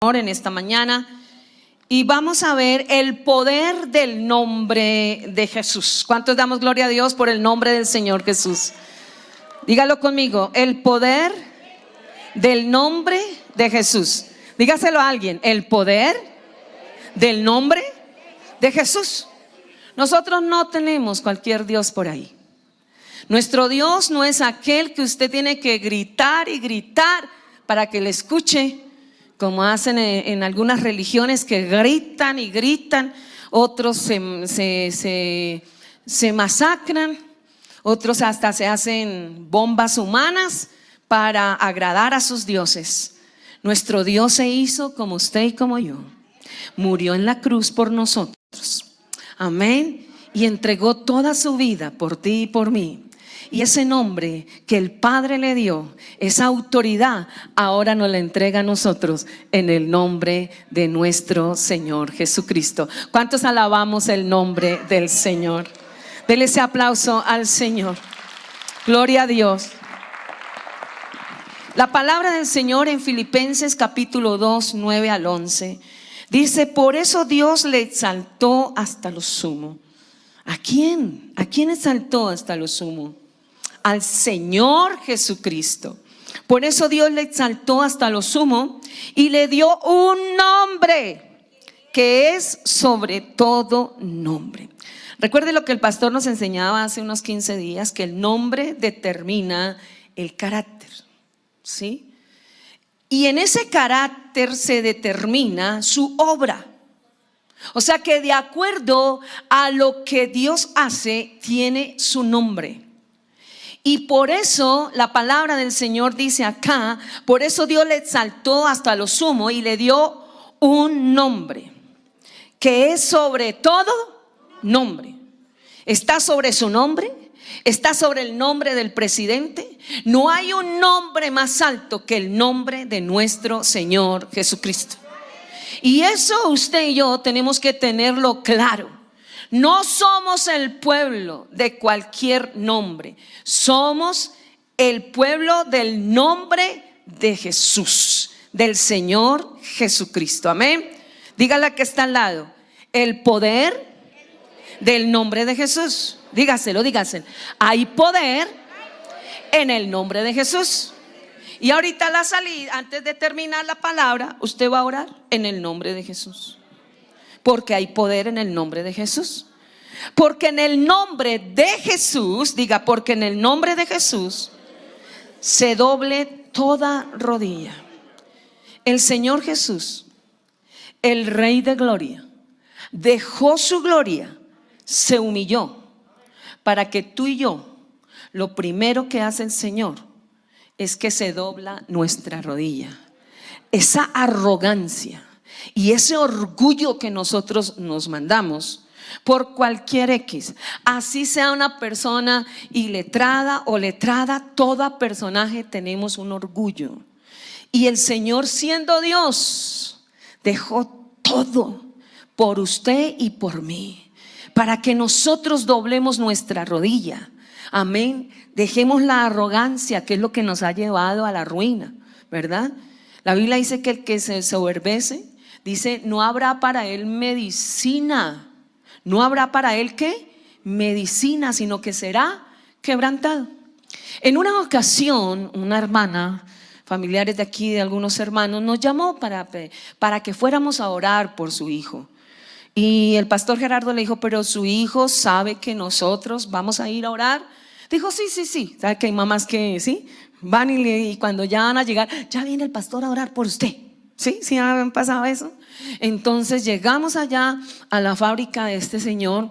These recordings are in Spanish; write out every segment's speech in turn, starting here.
En esta mañana y vamos a ver el poder del nombre de Jesús. ¿Cuántos damos gloria a Dios por el nombre del Señor Jesús? Dígalo conmigo, el poder del nombre de Jesús. Dígaselo a alguien, el poder del nombre de Jesús. Nosotros no tenemos cualquier Dios por ahí. Nuestro Dios no es aquel que usted tiene que gritar y gritar para que le escuche, como hacen en algunas religiones que gritan y gritan. Otros se masacran, otros hasta se hacen bombas humanas para agradar a sus dioses. Nuestro Dios se hizo como usted y como yo, murió en la cruz por nosotros, amén, y entregó toda su vida por ti y por mí. Y ese nombre que el Padre le dio, esa autoridad, ahora nos la entrega a nosotros en el nombre de nuestro Señor Jesucristo. ¿Cuántos alabamos el nombre del Señor? Dele ese aplauso al Señor. Gloria a Dios. La palabra del Señor en Filipenses capítulo 2, 9 al 11 dice: por eso Dios le exaltó hasta lo sumo. ¿A quién? ¿A quién exaltó hasta lo sumo? Al Señor Jesucristo. Por eso Dios le exaltó hasta lo sumo y le dio un nombre que es sobre todo nombre. Recuerde lo que el pastor nos enseñaba hace unos 15 días, que el nombre determina el carácter, ¿sí? Y en ese carácter se determina su obra. O sea que de acuerdo a lo que Dios hace, tiene su nombre. Y por eso la palabra del Señor dice acá: por eso Dios le exaltó hasta lo sumo y le dio un nombre que es sobre todo nombre. Está sobre su nombre, está sobre el nombre del presidente. No hay un nombre más alto que el nombre de nuestro Señor Jesucristo. Y eso usted y yo tenemos que tenerlo claro. No somos el pueblo de cualquier nombre, somos el pueblo del nombre de Jesús, del Señor Jesucristo, amén. Dígale que está al lado, el poder del nombre de Jesús. Dígaselo. Hay poder en el nombre de Jesús. Y ahorita a la salida, antes de terminar la palabra, usted va a orar en el nombre de Jesús. Porque hay poder en el nombre de Jesús. Porque en el nombre de Jesús, diga, porque en el nombre de Jesús se doble toda rodilla. El Señor Jesús, el Rey de gloria, dejó su gloria, se humilló para que tú y yo, lo primero que hace el Señor es que se dobla nuestra rodilla. Esa arrogancia y ese orgullo que nosotros nos mandamos por cualquier X, así sea una persona iletrada o letrada, toda personaje tenemos un orgullo. Y el Señor, siendo Dios, dejó todo por usted y por mí, para que nosotros doblemos nuestra rodilla. Amén. Dejemos la arrogancia, que es lo que nos ha llevado a la ruina, ¿verdad? La Biblia dice que el que se soberbece, dice, no habrá para él medicina. No habrá para él ¿qué? Medicina, sino que será quebrantado. En una ocasión, una hermana, familiares de aquí, de algunos hermanos, nos llamó para que fuéramos a orar por su hijo. Y el pastor Gerardo le dijo: pero su hijo sabe que nosotros vamos a ir a orar. Dijo: sí. ¿Sabe que hay mamás que sí? Van y cuando ya van a llegar, ya viene el pastor a orar por usted. ¿Sí han pasado eso? Entonces llegamos allá a la fábrica de este señor.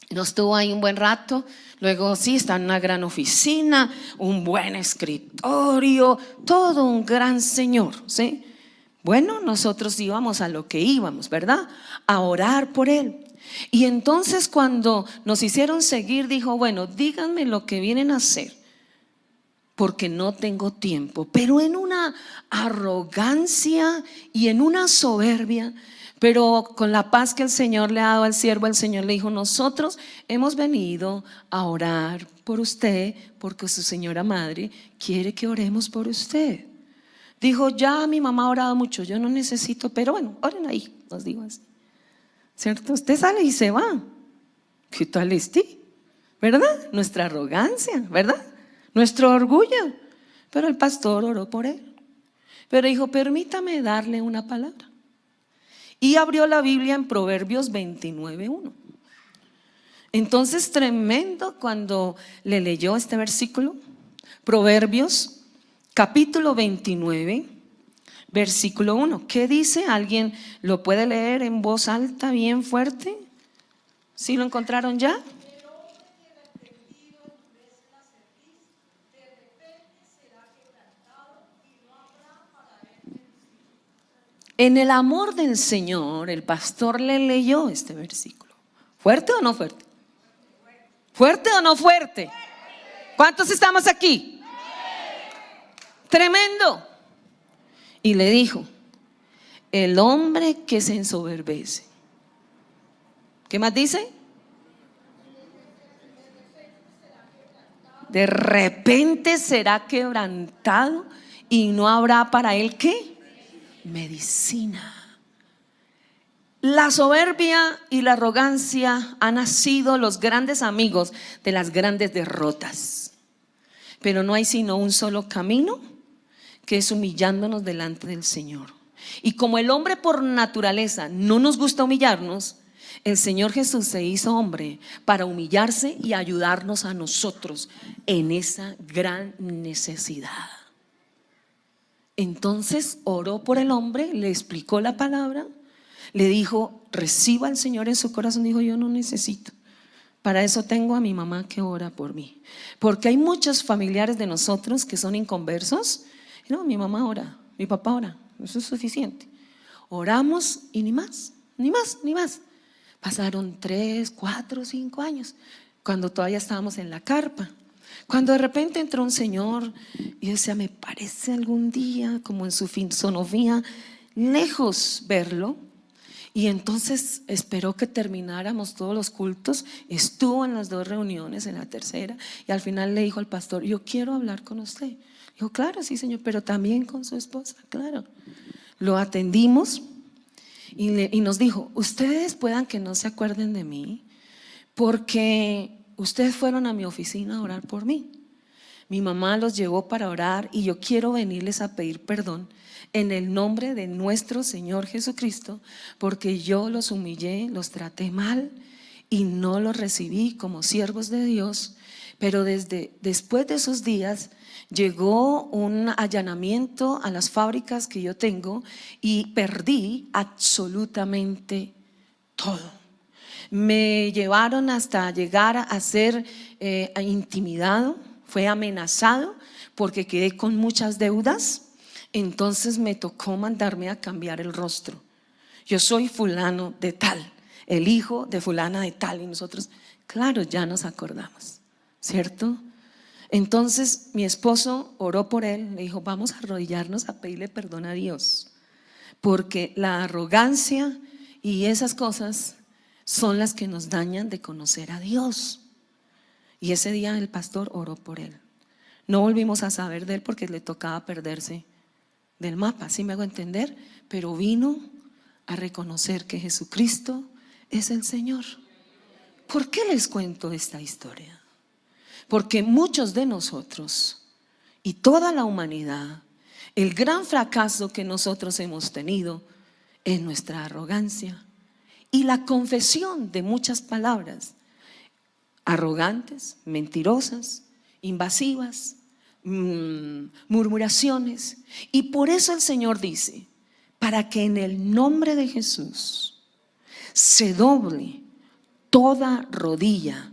Nos tuvo ahí un buen rato. Luego sí, está en una gran oficina, un buen escritorio, todo un gran señor, ¿sí? Bueno, nosotros íbamos a lo que íbamos, ¿verdad? A orar por él. Y entonces cuando nos hicieron seguir, dijo: bueno, díganme lo que vienen a hacer, porque no tengo tiempo. Pero en una arrogancia y en una soberbia, pero con la paz que el Señor le ha dado al siervo, el Señor le dijo: nosotros hemos venido a orar por usted porque su señora madre quiere que oremos por usted. Dijo, ya mi mamá ha orado mucho, yo no necesito, pero bueno, oren ahí, nos digo así. ¿Cierto? Usted sale y se va. ¿Qué tal este? ¿Verdad? Nuestra arrogancia, ¿verdad? Nuestro orgullo. Pero el pastor oró por él. Pero dijo, permítame darle una palabra. Y abrió la Biblia en Proverbios 29:1. Entonces, tremendo cuando le leyó este versículo. Proverbios capítulo 29, versículo 1. ¿Qué dice? ¿Alguien lo puede leer en voz alta, bien fuerte? ¿Sí lo encontraron ya? En el amor del Señor, el pastor le leyó este versículo. ¿Fuerte o no fuerte? ¿Fuerte o no fuerte? ¿Cuántos estamos aquí? Tremendo. Y le dijo, el hombre que se ensoberbece. ¿Qué más dice? De repente será quebrantado y no habrá para él ¿qué? Medicina. La soberbia y la arrogancia han sido los grandes amigos de las grandes derrotas. Pero no hay sino un solo camino, que es humillándonos delante del Señor. Y como el hombre por naturaleza no nos gusta humillarnos, el Señor Jesús se hizo hombre para humillarse y ayudarnos a nosotros en esa gran necesidad. Entonces oró por el hombre, le explicó la palabra, le dijo, reciba al Señor en su corazón. Dijo, yo no necesito. Para eso tengo a mi mamá que ora por mí. Porque hay muchos familiares de nosotros que son inconversos. No, mi mamá ora, mi papá ora, eso es suficiente. Oramos y ni más, ni más, ni más. Pasaron 3, 4, 5 años, cuando todavía estábamos en la carpa. Cuando de repente entró un señor y decía, me parece algún día, como en su fisonomía, lejos verlo. Y entonces esperó que termináramos todos los cultos, estuvo en las 2 reuniones, en la tercera, y al final le dijo al pastor, yo quiero hablar con usted. Dijo, claro, sí señor, pero también con su esposa, claro. Lo atendimos y nos dijo, ustedes puedan que no se acuerden de mí, porque ustedes fueron a mi oficina a orar por mí. Mi mamá los llevó para orar y yo quiero venirles a pedir perdón en el nombre de nuestro Señor Jesucristo, porque yo los humillé, los traté mal y no los recibí como siervos de Dios. Pero después de esos días llegó un allanamiento a las fábricas que yo tengo y perdí absolutamente todo. Me llevaron hasta llegar a ser intimidado, fue amenazado porque quedé con muchas deudas. Entonces me tocó mandarme a cambiar el rostro. Yo soy fulano de tal, el hijo de fulana de tal. Y nosotros, claro, ya nos acordamos, ¿cierto? Entonces mi esposo oró por él, le dijo, vamos a arrodillarnos a pedirle perdón a Dios, porque la arrogancia y esas cosas son las que nos dañan de conocer a Dios. Y ese día el pastor oró por él. No volvimos a saber de él porque le tocaba perderse del mapa, ¿sí me hago entender? Pero vino a reconocer que Jesucristo es el Señor. ¿Por qué les cuento esta historia? Porque muchos de nosotros y toda la humanidad, el gran fracaso que nosotros hemos tenido es nuestra arrogancia y la confesión de muchas palabras arrogantes, mentirosas, invasivas, murmuraciones. Y por eso el Señor dice, para que en el nombre de Jesús se doble toda rodilla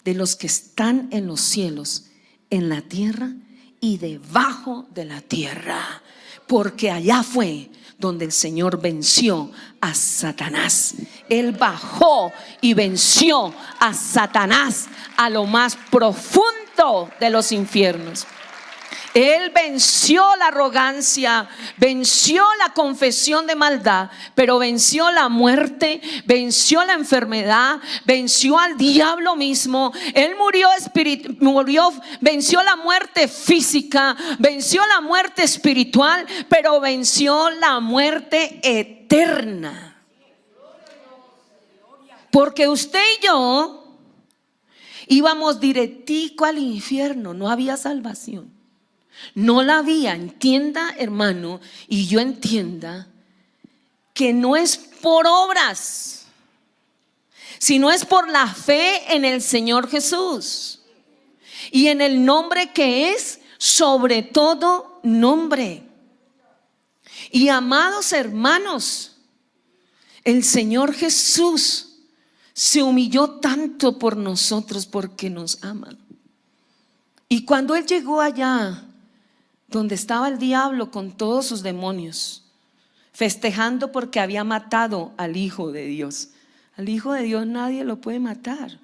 de los que están en los cielos, en la tierra y debajo de la tierra, porque allá fue donde el Señor venció a Satanás. Él bajó y venció a Satanás a lo más profundo de los infiernos. Él venció la arrogancia, venció la confesión de maldad, pero venció la muerte, venció la enfermedad, venció al diablo mismo. Él venció la muerte física, venció la muerte espiritual, pero venció la muerte eterna. Porque usted y yo íbamos directico al infierno, no había salvación. No la había. Entienda, hermano, y yo entienda que no es por obras, sino es por la fe en el Señor Jesús y en el nombre que es sobre todo nombre. Y amados hermanos, el Señor Jesús se humilló tanto por nosotros porque nos ama. Y cuando Él llegó allá donde estaba el diablo con todos sus demonios, festejando porque había matado al Hijo de Dios. Al Hijo de Dios nadie lo puede matar.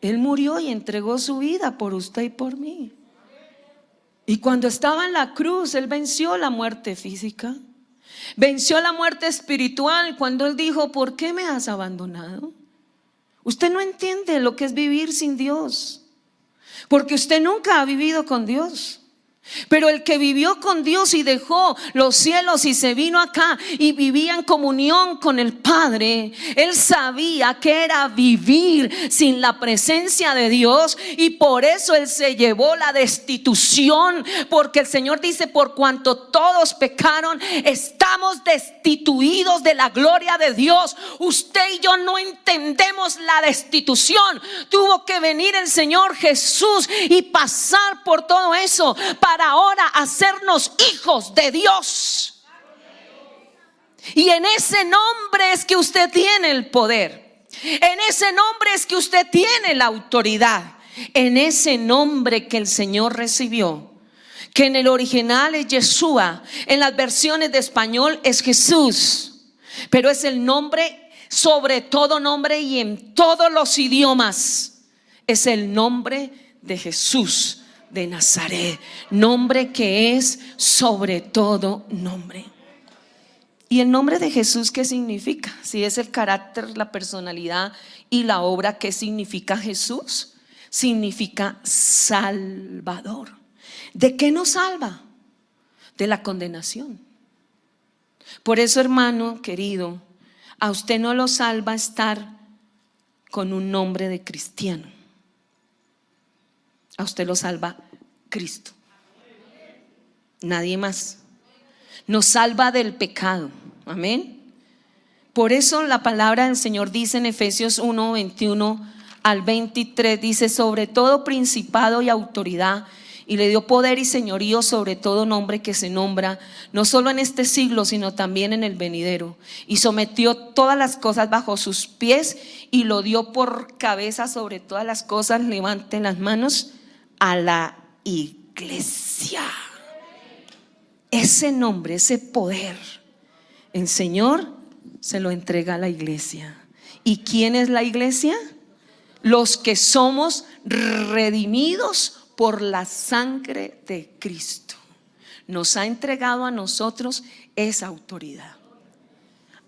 Él murió y entregó su vida por usted y por mí. Y cuando estaba en la cruz, Él venció la muerte física, venció la muerte espiritual. Cuando Él dijo: ¿por qué me has abandonado? Usted no entiende lo que es vivir sin Dios, porque usted nunca ha vivido con Dios. Pero el que vivió con Dios y dejó los cielos y se vino acá y vivía en comunión con el Padre, él sabía que era vivir sin la presencia de Dios, y por eso él se llevó la destitución. Porque el Señor dice: por cuanto todos pecaron, estamos destituidos de la gloria de Dios. Usted y yo no entendemos la destitución. Tuvo que venir el Señor Jesús y pasar por todo eso para ahora hacernos hijos de Dios. Y en ese nombre es que usted tiene el poder, en ese nombre es que usted tiene la autoridad, en ese nombre que el Señor recibió, que en el original es Yeshua, en las versiones de español es Jesús, pero es el nombre sobre todo nombre, y en todos los idiomas es el nombre de Jesús de Nazaret, nombre que es sobre todo nombre. ¿Y el nombre de Jesús qué significa? Si es el carácter, la personalidad y la obra, ¿qué significa Jesús? Significa Salvador. ¿De qué nos salva? De la condenación. Por eso, hermano querido, a usted no lo salva estar con un nombre de cristiano. A usted lo salva Cristo, nadie más. Nos salva del pecado, amén. Por eso la palabra del Señor dice en Efesios 1, 21 al 23, dice: sobre todo principado y autoridad, y le dio poder y señorío sobre todo nombre que se nombra, no solo en este siglo, sino también en el venidero. Y sometió todas las cosas bajo sus pies y lo dio por cabeza sobre todas las cosas. Levanten las manos. A la iglesia. Ese nombre, ese poder, el Señor se lo entrega a la iglesia. ¿Y quién es la iglesia? Los que somos redimidos por la sangre de Cristo. Nos ha entregado a nosotros esa autoridad.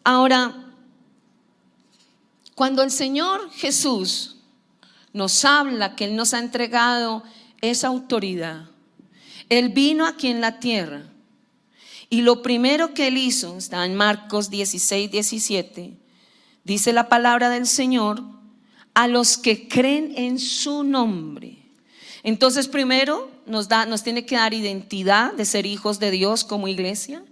Ahora, cuando el Señor Jesús nos habla que Él nos ha entregado esa autoridad, Él vino aquí en la tierra, y lo primero que Él hizo está en Marcos 16, 17. Dice la palabra del Señor: a los que creen en su nombre. Entonces, primero nos tiene que dar identidad de ser hijos de Dios como iglesia,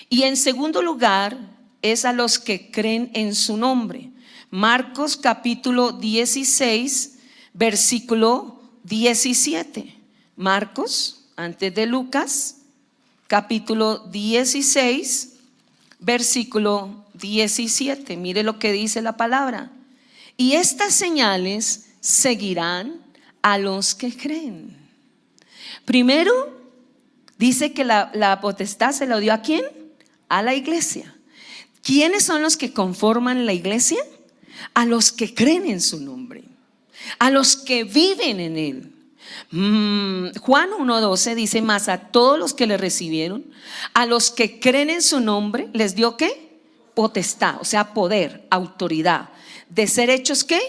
y en segundo lugar es a los que creen en su nombre. Marcos capítulo 16 versículo 17. Marcos, antes de Lucas, capítulo 16 versículo 17. Mire lo que dice la palabra: y estas señales seguirán a los que creen. Primero dice que la potestad se la dio ¿a quién? A la iglesia. ¿Quiénes son los que conforman la iglesia? A los que creen en su nombre, a los que viven en Él, Juan 1:12 dice: mas a todos los que le recibieron, a los que creen en su nombre, les dio ¿qué? Potestad, o sea, poder, autoridad, de ser hechos ¿qué?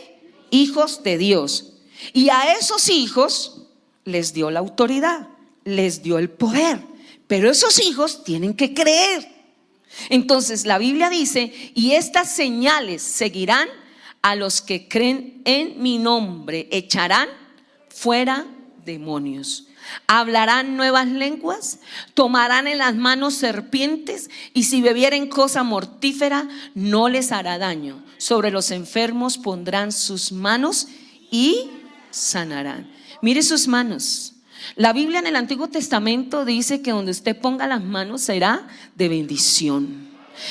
Hijos de Dios. Y a esos hijos les dio la autoridad, les dio el poder, pero esos hijos tienen que creer. Entonces la Biblia dice: y estas señales seguirán a los que creen en mi nombre, echarán fuera demonios, hablarán nuevas lenguas, tomarán en las manos serpientes, y si bebieren cosa mortífera no les hará daño. Sobre los enfermos pondrán sus manos y sanarán. Mire sus manos. La Biblia en el Antiguo Testamento dice que donde usted ponga las manos será de bendición.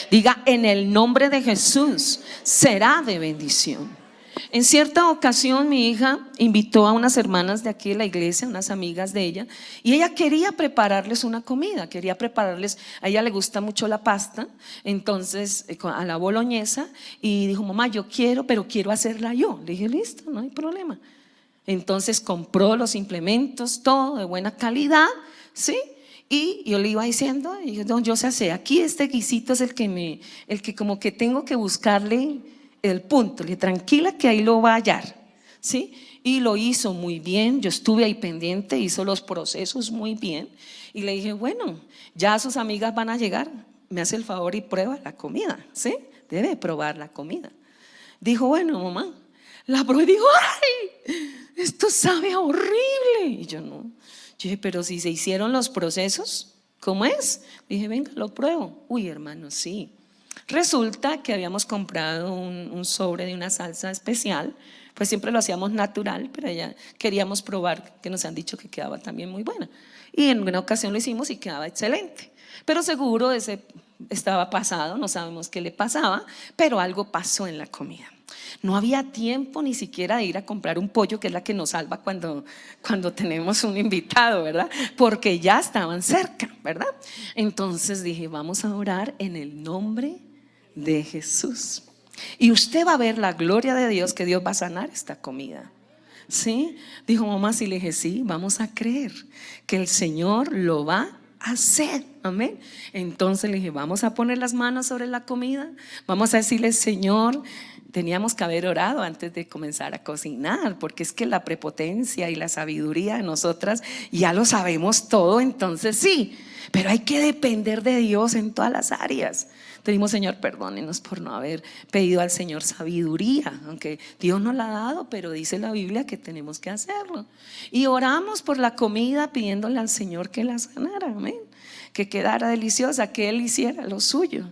Diga: en el nombre de Jesús será de bendición. En cierta ocasión mi hija invitó a unas hermanas de aquí de la iglesia, unas amigas de ella, y ella quería prepararles una comida, a ella le gusta mucho la pasta, entonces a la boloñesa, y dijo: mamá, yo quiero, pero quiero hacerla yo. Le dije: listo, no hay problema. Entonces compró los implementos, todo de buena calidad, ¿sí? Y yo le iba diciendo, yo sé hacer, aquí este guisito es el que como que tengo que buscarle el punto. Le dije: tranquila que ahí lo va a hallar, ¿sí? Y lo hizo muy bien, yo estuve ahí pendiente, hizo los procesos muy bien. Y le dije: bueno, ya sus amigas van a llegar, me hace el favor y prueba la comida, ¿sí? Debe probar la comida. Dijo: bueno, mamá. La probé y dijo: ¡ay! Esto sabe horrible. Y yo no. Yo dije: pero si se hicieron los procesos, ¿cómo es? Dije: venga, lo pruebo. Uy, hermano, sí. Resulta que habíamos comprado un sobre de una salsa especial. Pues siempre lo hacíamos natural, pero ya queríamos probar, que nos han dicho que quedaba también muy buena. Y en una ocasión lo hicimos y quedaba excelente. Pero seguro ese estaba pasado, no sabemos qué le pasaba, pero algo pasó en la comida. No había tiempo ni siquiera de ir a comprar un pollo, que es la que nos salva cuando tenemos un invitado, ¿verdad? Porque ya estaban cerca, ¿verdad? Entonces dije: vamos a orar en el nombre de Jesús. Y usted va a ver la gloria de Dios, que Dios va a sanar esta comida. ¿Sí? Dijo mamá. Sí, le dije: sí, vamos a creer que el Señor lo va a hacer. Amén. Entonces le dije: vamos a poner las manos sobre la comida, vamos a decirle: Señor. Teníamos que haber orado antes de comenzar a cocinar, porque es que la prepotencia y la sabiduría de nosotras ya lo sabemos todo. Entonces sí, pero hay que depender de Dios en todas las áreas. Dijimos: Señor, perdónenos por no haber pedido al Señor sabiduría, aunque Dios nos la ha dado, pero dice la Biblia que tenemos que hacerlo. Y oramos por la comida pidiéndole al Señor que la sanara, amén, que quedara deliciosa, que Él hiciera lo suyo.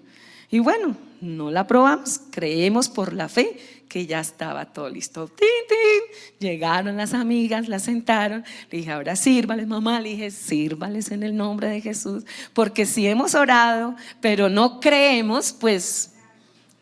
Y bueno, no la probamos, creemos por la fe que ya estaba todo listo. ¡Tin, tin! Llegaron las amigas, las sentaron. Le dije: ahora sírvales, mamá. Le dije: sírvales en el nombre de Jesús, porque si hemos orado pero no creemos, pues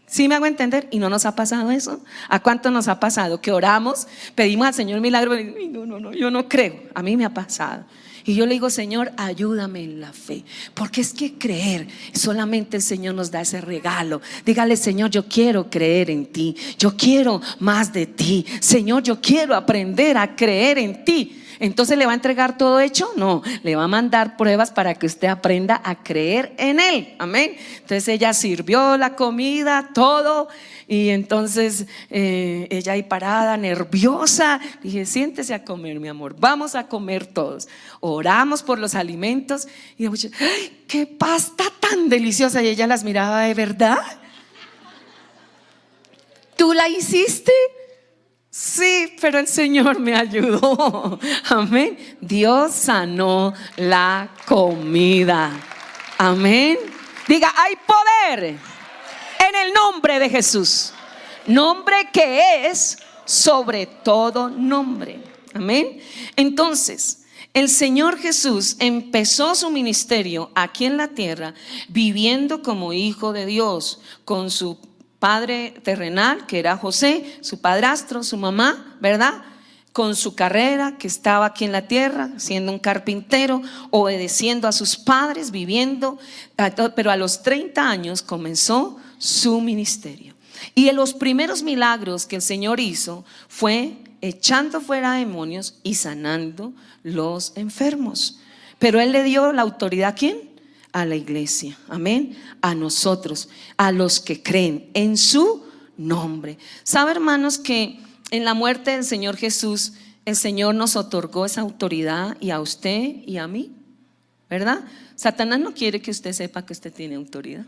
¿sí me hago entender? Y no nos ha pasado eso. ¿A cuánto nos ha pasado? Que oramos, pedimos al Señor milagro y no, yo no creo. A mí me ha pasado. Y yo le digo: Señor, ayúdame en la fe, porque es que creer, solamente el Señor nos da ese regalo. Dígale: Señor, yo quiero creer en ti, yo quiero más de ti. Señor, yo quiero aprender a creer en ti. Entonces, ¿le va a entregar todo hecho? No, le va a mandar pruebas para que usted aprenda a creer en Él. Amén. Entonces ella sirvió la comida, todo. Y entonces ella ahí parada, nerviosa. Dije: siéntese a comer, mi amor, vamos a comer todos. Oramos por los alimentos. Y la muchacha: ¡ay, qué pasta tan deliciosa! Y ella las miraba: ¿de verdad? ¿Tú la hiciste? Sí, pero el Señor me ayudó. Amén. Dios sanó la comida. Amén. Diga: hay poder en el nombre de Jesús, nombre que es sobre todo nombre. Amén. Entonces el Señor Jesús empezó su ministerio aquí en la tierra viviendo como hijo de Dios, con su padre terrenal, que era José, su padrastro, su mamá, ¿verdad? Con su carrera, que estaba aquí en la tierra siendo un carpintero, obedeciendo a sus padres, viviendo. Pero a los 30 años comenzó su ministerio. Y en los primeros milagros que el Señor hizo fue echando fuera demonios y sanando los enfermos. Pero Él le dio la autoridad ¿a quién? A la iglesia, amén, a nosotros, a los que creen en su nombre. ¿Sabe, hermanos, que en la muerte del Señor Jesús el Señor nos otorgó esa autoridad, y a usted y a mí, ¿verdad? Satanás no quiere que usted sepa que usted tiene autoridad.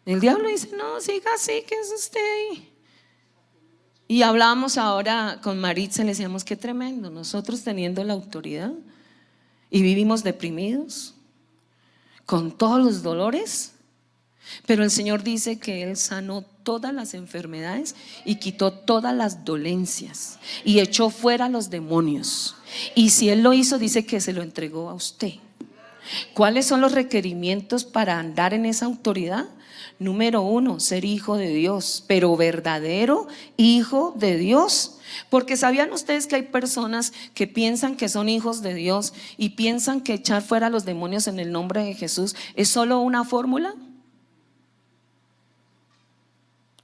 El diablo dice: no, siga así, que es usted ahí. Y hablábamos ahora con Maritza, le decíamos: qué tremendo, nosotros teniendo la autoridad y vivimos deprimidos, con todos los dolores, pero el Señor dice que Él sanó todas las enfermedades y quitó todas las dolencias y echó fuera los demonios. Y si Él lo hizo, dice que se lo entregó a usted. ¿Cuáles son los requerimientos para andar en esa autoridad? Número 1, ser hijo de Dios, pero verdadero hijo de Dios. Porque ¿sabían ustedes que hay personas que piensan que son hijos de Dios y piensan que echar fuera a los demonios en el nombre de Jesús es solo una fórmula?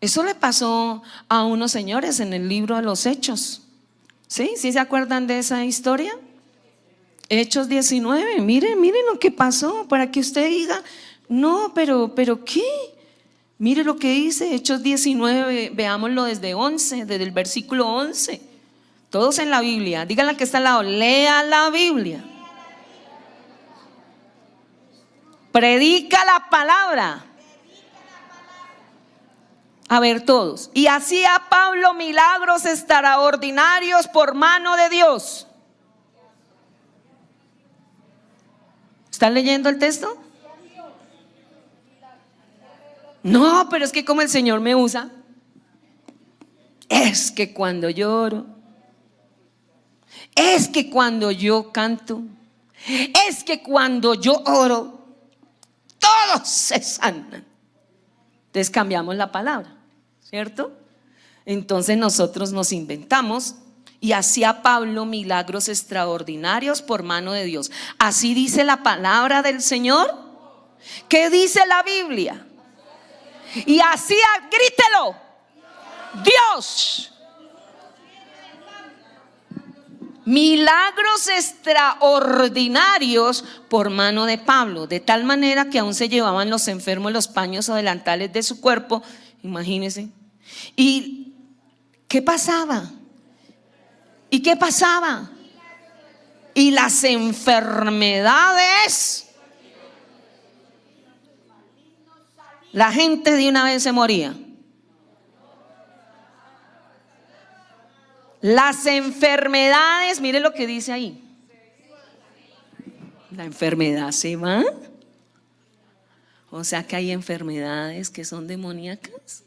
Eso le pasó a unos señores en el libro de los Hechos. ¿Sí? ¿Sí se acuerdan de esa historia? Hechos 19, miren lo que pasó, para que usted diga: no, pero ¿qué? Mire lo que dice Hechos 19, veámoslo desde el versículo 11. Todos en la Biblia, díganle que está al lado: lea la Biblia, predica la palabra. A ver, todos. Y hacía Pablo milagros extraordinarios por mano de Dios. ¿Están leyendo el texto? No, pero es que como el Señor me usa, es que cuando lloro, es que cuando yo canto, es que cuando yo oro, todos se sanan. Entonces cambiamos la palabra, ¿cierto? Entonces nosotros nos inventamos: y hacía Pablo milagros extraordinarios por mano de Dios. ¿Así dice la palabra del Señor? ¿Qué dice la Biblia? Y hacía, grítelo, Dios, milagros extraordinarios por mano de Pablo, de tal manera que aún se llevaban los enfermos los paños o delantales de su cuerpo. Imagínense. ¿Y qué pasaba? ¿Y qué pasaba? Y las enfermedades, la gente de una vez se moría. Las enfermedades, mire lo que dice ahí: la enfermedad se va. O sea que hay enfermedades que son demoníacas.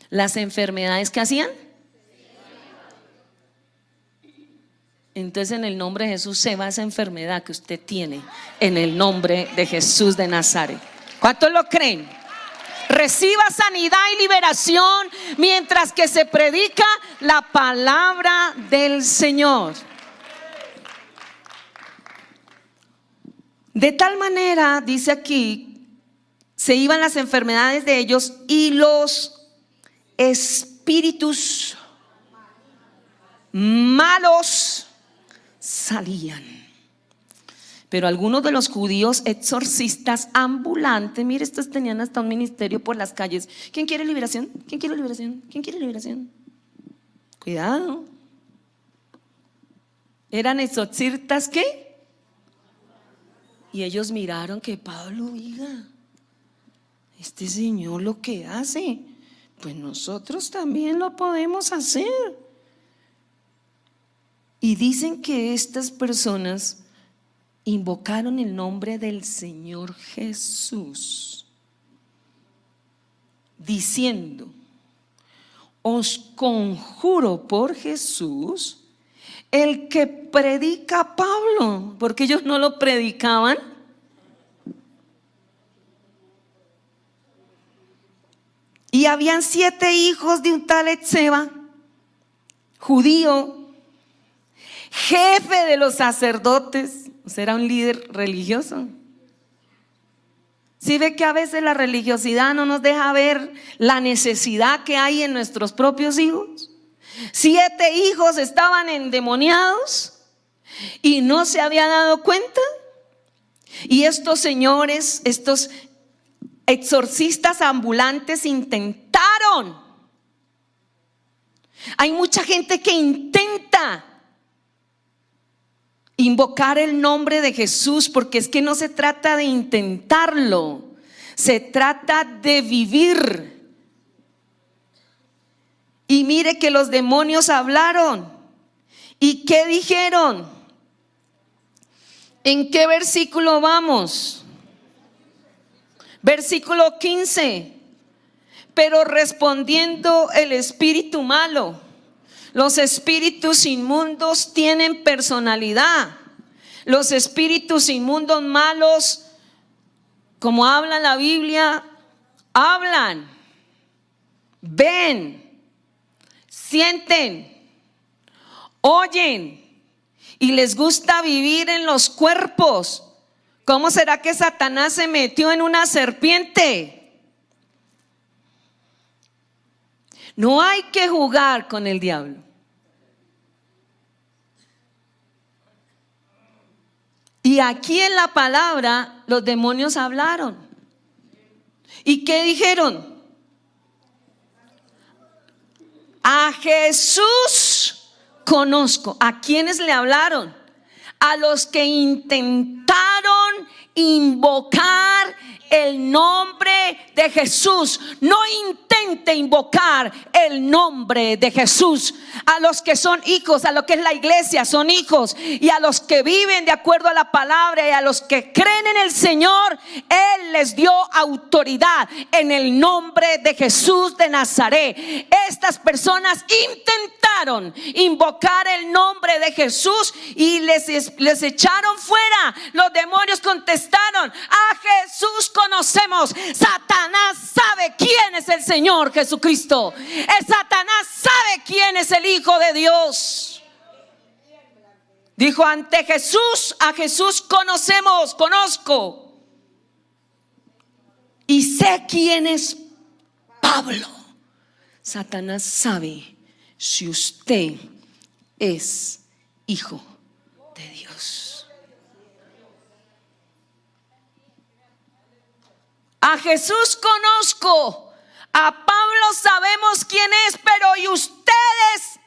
Las enfermedades que hacían. Entonces en el nombre de Jesús se va esa enfermedad que usted tiene, en el nombre de Jesús de Nazaret. ¿Cuántos lo creen? Reciba sanidad y liberación mientras que se predica la palabra del Señor. De tal manera, dice aquí, se iban las enfermedades de ellos y los espíritus malos salían. Pero algunos de los judíos exorcistas ambulantes, mire, estos tenían hasta un ministerio por las calles. ¿Quién quiere liberación? ¿Quién quiere liberación? ¿Quién quiere liberación? Cuidado. ¿Eran exorcistas qué? Y ellos miraron que Pablo, oiga, este señor lo que hace, pues nosotros también lo podemos hacer. Y dicen que estas personas invocaron el nombre del Señor Jesús, diciendo: os conjuro por Jesús, el que predica a Pablo, porque ellos no lo predicaban. Y habían 7 hijos de un tal Etseba, judío, jefe de los sacerdotes. O sea, era un líder religioso. ¿Sí ve que a veces la religiosidad no nos deja ver la necesidad que hay en nuestros propios hijos? 7 hijos estaban endemoniados y no se había dado cuenta. Y estos señores, estos exorcistas ambulantes intentaron. Hay mucha gente que intenta invocar el nombre de Jesús, porque es que no se trata de intentarlo, se trata de vivir. Y mire que los demonios hablaron. ¿Y qué dijeron? ¿En qué versículo vamos? Versículo 15. Pero respondiendo el espíritu malo. Los espíritus inmundos tienen personalidad. Los espíritus inmundos malos, como habla la Biblia, hablan, ven, sienten, oyen y les gusta vivir en los cuerpos. ¿Cómo será que Satanás se metió en una serpiente? No hay que jugar con el diablo. Y aquí en la palabra los demonios hablaron. ¿Y qué dijeron? A Jesús conozco. ¿A quiénes le hablaron? A los que intentaron invocar el nombre de Jesús. No intente invocar el nombre de Jesús. A los que son hijos, a lo que es la iglesia, son hijos, y a los que viven de acuerdo a la palabra y a los que creen en el Señor, Él les dio autoridad en el nombre de Jesús de Nazaret. Estas personas intentaron invocar el nombre de Jesús y les echaron fuera. Los demonios contestaron: a Jesús conocemos. Satanás sabe quién es el Señor Jesucristo. Satanás sabe quién es el Hijo de Dios. Dijo: ante Jesús, a Jesús conozco y sé quién es Pablo. Satanás sabe si usted es hijo de Dios. A Jesús conozco. A Pablo sabemos quién es, pero ¿y ustedes?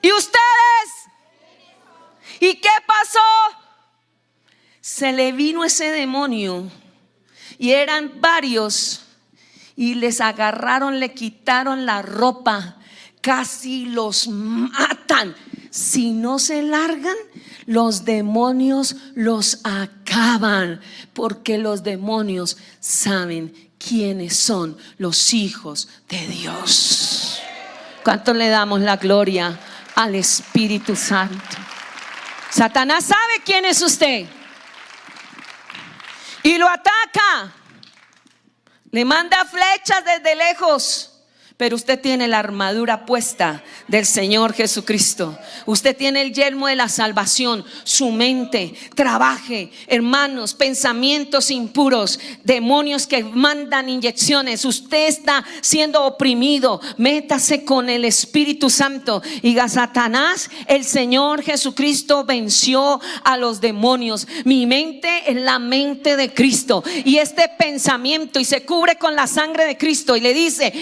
¿Y ustedes? ¿Y qué pasó? Se le vino ese demonio y eran varios y les agarraron, le quitaron la ropa, casi los matan. Si no se largan, los demonios los acaban, porque los demonios saben quiénes son los hijos de Dios. ¿Cuánto le damos la gloria al Espíritu Santo? Satanás sabe quién es usted y lo ataca, le manda flechas desde lejos. Pero usted tiene la armadura puesta del Señor Jesucristo. Usted tiene el yelmo de la salvación. Su mente trabaje, hermanos, pensamientos impuros, demonios que mandan inyecciones. Usted está siendo oprimido. Métase con el Espíritu Santo. Diga: Satanás, el Señor Jesucristo venció a los demonios. Mi mente es la mente de Cristo, y este pensamiento, y se cubre con la sangre de Cristo, y le dice: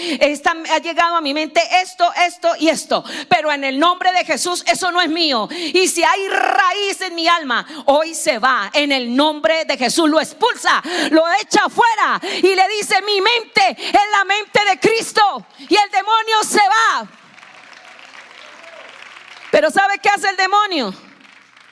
ha llegado a mi mente esto y esto, pero en el nombre de Jesús eso no es mío. Y si hay raíz en mi alma, hoy se va. En el nombre de Jesús lo expulsa, lo echa afuera y le dice: mi mente es la mente de Cristo, y el demonio se va. Pero ¿sabe qué hace el demonio?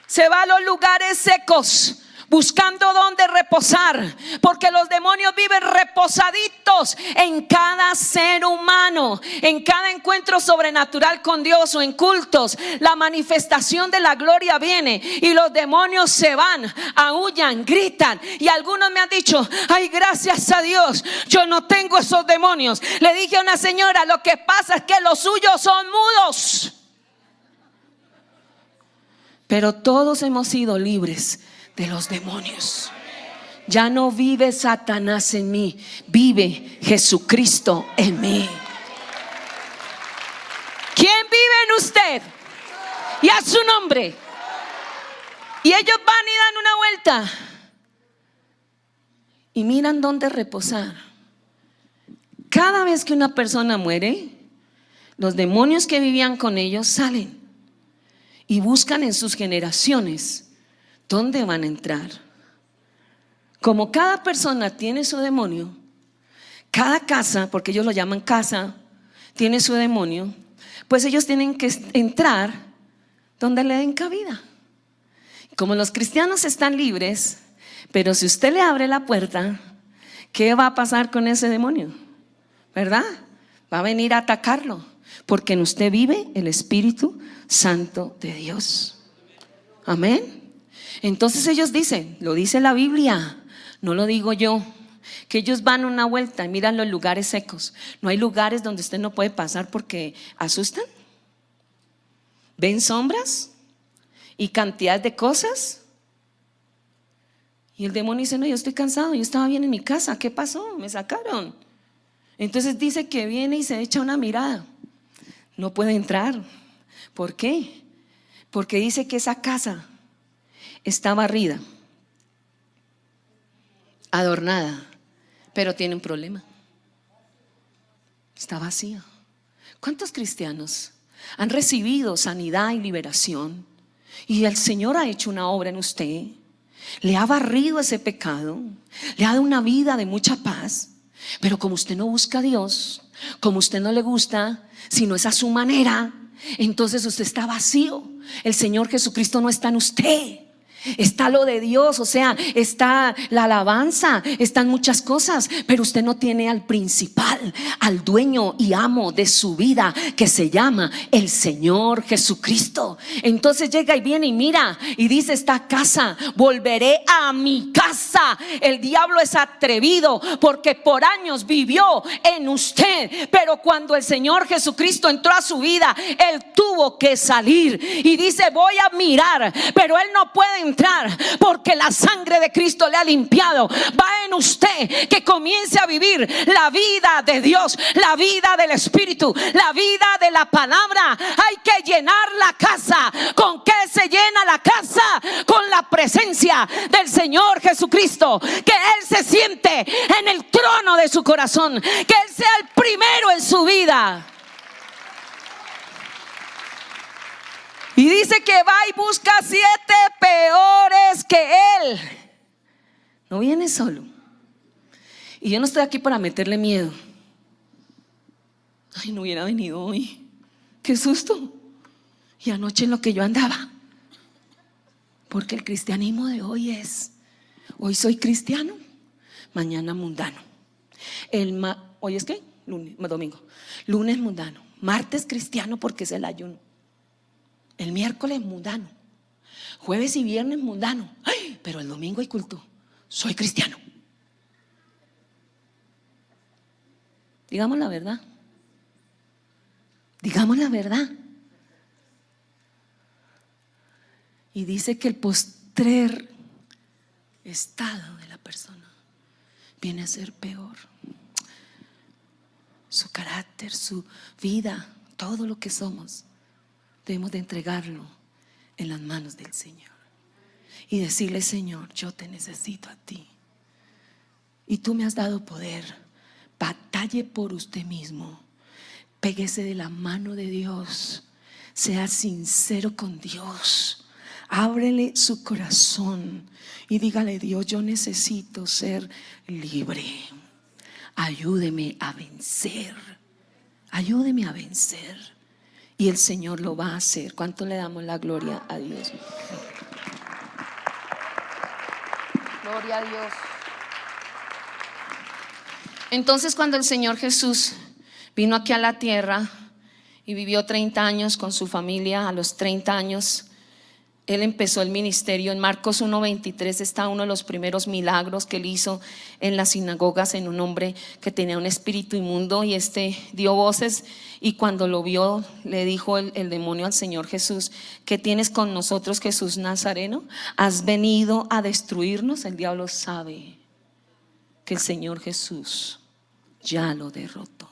Se va a los lugares secos, buscando dónde reposar, porque los demonios viven reposaditos en cada ser humano, en cada encuentro sobrenatural con Dios o en cultos. La manifestación de la gloria viene y los demonios se van, aúllan, gritan. Y algunos me han dicho: ay, gracias a Dios, yo no tengo esos demonios. Le dije a una señora: lo que pasa es que los suyos son mudos. Pero todos hemos sido libres de los demonios. Ya no vive Satanás en mí, vive Jesucristo en mí. ¿Quién vive en usted? Y a su nombre. Y ellos van y dan una vuelta y miran dónde reposar. Cada vez que una persona muere, los demonios que vivían con ellos salen y buscan en sus generaciones dónde van a entrar. Como cada persona tiene su demonio, cada casa, porque ellos lo llaman casa, tiene su demonio, pues ellos tienen que entrar donde le den cabida. Como los cristianos están libres, pero si usted le abre la puerta, ¿qué va a pasar con ese demonio? ¿Verdad? Va a venir a atacarlo, porque en usted vive el Espíritu Santo de Dios. Amén. Entonces ellos dicen, lo dice la Biblia, no lo digo yo, que ellos van una vuelta y miran los lugares secos. No hay lugares donde usted no puede pasar porque asustan. ¿Ven sombras y cantidad de cosas? Y el demonio dice, no, yo estoy cansado, yo estaba bien en mi casa, ¿qué pasó? Me sacaron. Entonces dice que viene y se echa una mirada. No puede entrar. ¿Por qué? Porque dice que esa casa está barrida, adornada, pero tiene un problema. Está vacía. ¿Cuántos cristianos han recibido sanidad y liberación? Y el Señor ha hecho una obra en usted, le ha barrido ese pecado, le ha dado una vida de mucha paz. Pero como usted no busca a Dios, como usted no le gusta, si no es a su manera, entonces usted está vacío. El Señor Jesucristo no está en usted. Está lo de Dios, o sea, está la alabanza, están muchas cosas, pero usted no tiene al principal, al dueño y amo de su vida, que se llama el Señor Jesucristo. Entonces llega y viene y mira y dice, esta casa, volveré a mi casa. El diablo es atrevido porque por años vivió en usted, pero cuando el Señor Jesucristo entró a su vida, él tuvo que salir y dice, voy a mirar, pero él no puede entrar porque la sangre de Cristo le ha limpiado. Va en usted que comience a vivir la vida de Dios, la vida del Espíritu, la vida de la palabra. Hay que llenar la casa. ¿Con qué se llena la casa? Con la presencia del Señor Jesucristo. Que Él se siente en el trono de su corazón, que Él sea el primero en su vida. Y dice que va y busca 7 peores que él. No viene solo. Y yo no estoy aquí para meterle miedo. Ay, no hubiera venido hoy. Qué susto. Y anoche en lo que yo andaba. Porque el cristianismo de hoy es: hoy soy cristiano, mañana mundano. Hoy es ¿qué? Domingo. Lunes mundano. Martes cristiano porque es el ayuno. El miércoles mundano, jueves y viernes mundano. Ay, pero el domingo hay culto. Soy cristiano. Digamos la verdad. Digamos la verdad. Y dice que el postrer estado de la persona viene a ser peor. Su carácter, su vida, todo lo que somos, debemos de entregarlo en las manos del Señor y decirle: Señor, yo te necesito a ti y tú me has dado poder. Batalle por usted mismo, péguese de la mano de Dios, sea sincero con Dios, ábrele su corazón y dígale: Dios, yo necesito ser libre, ayúdeme a vencer, ayúdeme a vencer. Y el Señor lo va a hacer. ¿Cuánto le damos la gloria a Dios? Gloria a Dios. Entonces, cuando el Señor Jesús vino aquí a la tierra y vivió 30 años con su familia, a los 30 años Él empezó el ministerio. En Marcos 1:23 está uno de los primeros milagros que él hizo en las sinagogas, en un hombre que tenía un espíritu inmundo, y dio voces, y cuando lo vio le dijo el demonio al Señor Jesús: ¿qué tienes con nosotros, Jesús Nazareno? ¿Has venido a destruirnos? El diablo sabe que el Señor Jesús ya lo derrotó.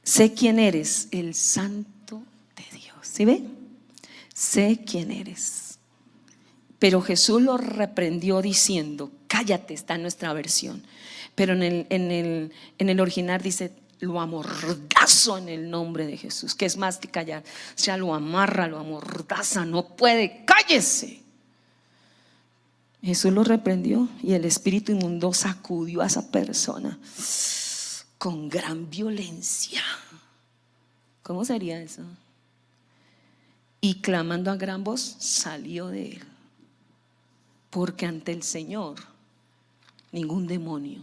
Sé quién eres, el Santo de Dios. ¿Sí ve? Sé quién eres. Pero Jesús lo reprendió diciendo: cállate, está en nuestra versión. Pero en el original dice: lo amordazo en el nombre de Jesús, que es más que callar. O sea, lo amarra, lo amordaza, no puede, cállese. Jesús lo reprendió y el espíritu inmundo sacudió a esa persona con gran violencia. ¿Cómo sería eso? Y clamando a gran voz salió de él, porque ante el Señor ningún demonio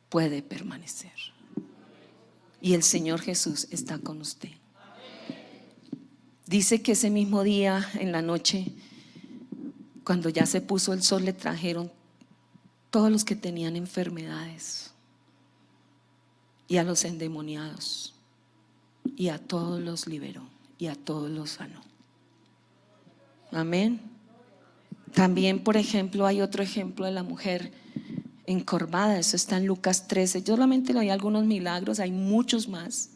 puede permanecer. Y el Señor Jesús está con usted. Dice que ese mismo día, en la noche, cuando ya se puso el sol, le trajeron todos los que tenían enfermedades y a los endemoniados, y a todos los liberó y a todos los sanó. Amén. También, por ejemplo, hay otro ejemplo de la mujer encorvada. Eso está en Lucas 13. Yo solamente le doy algunos milagros, hay muchos más,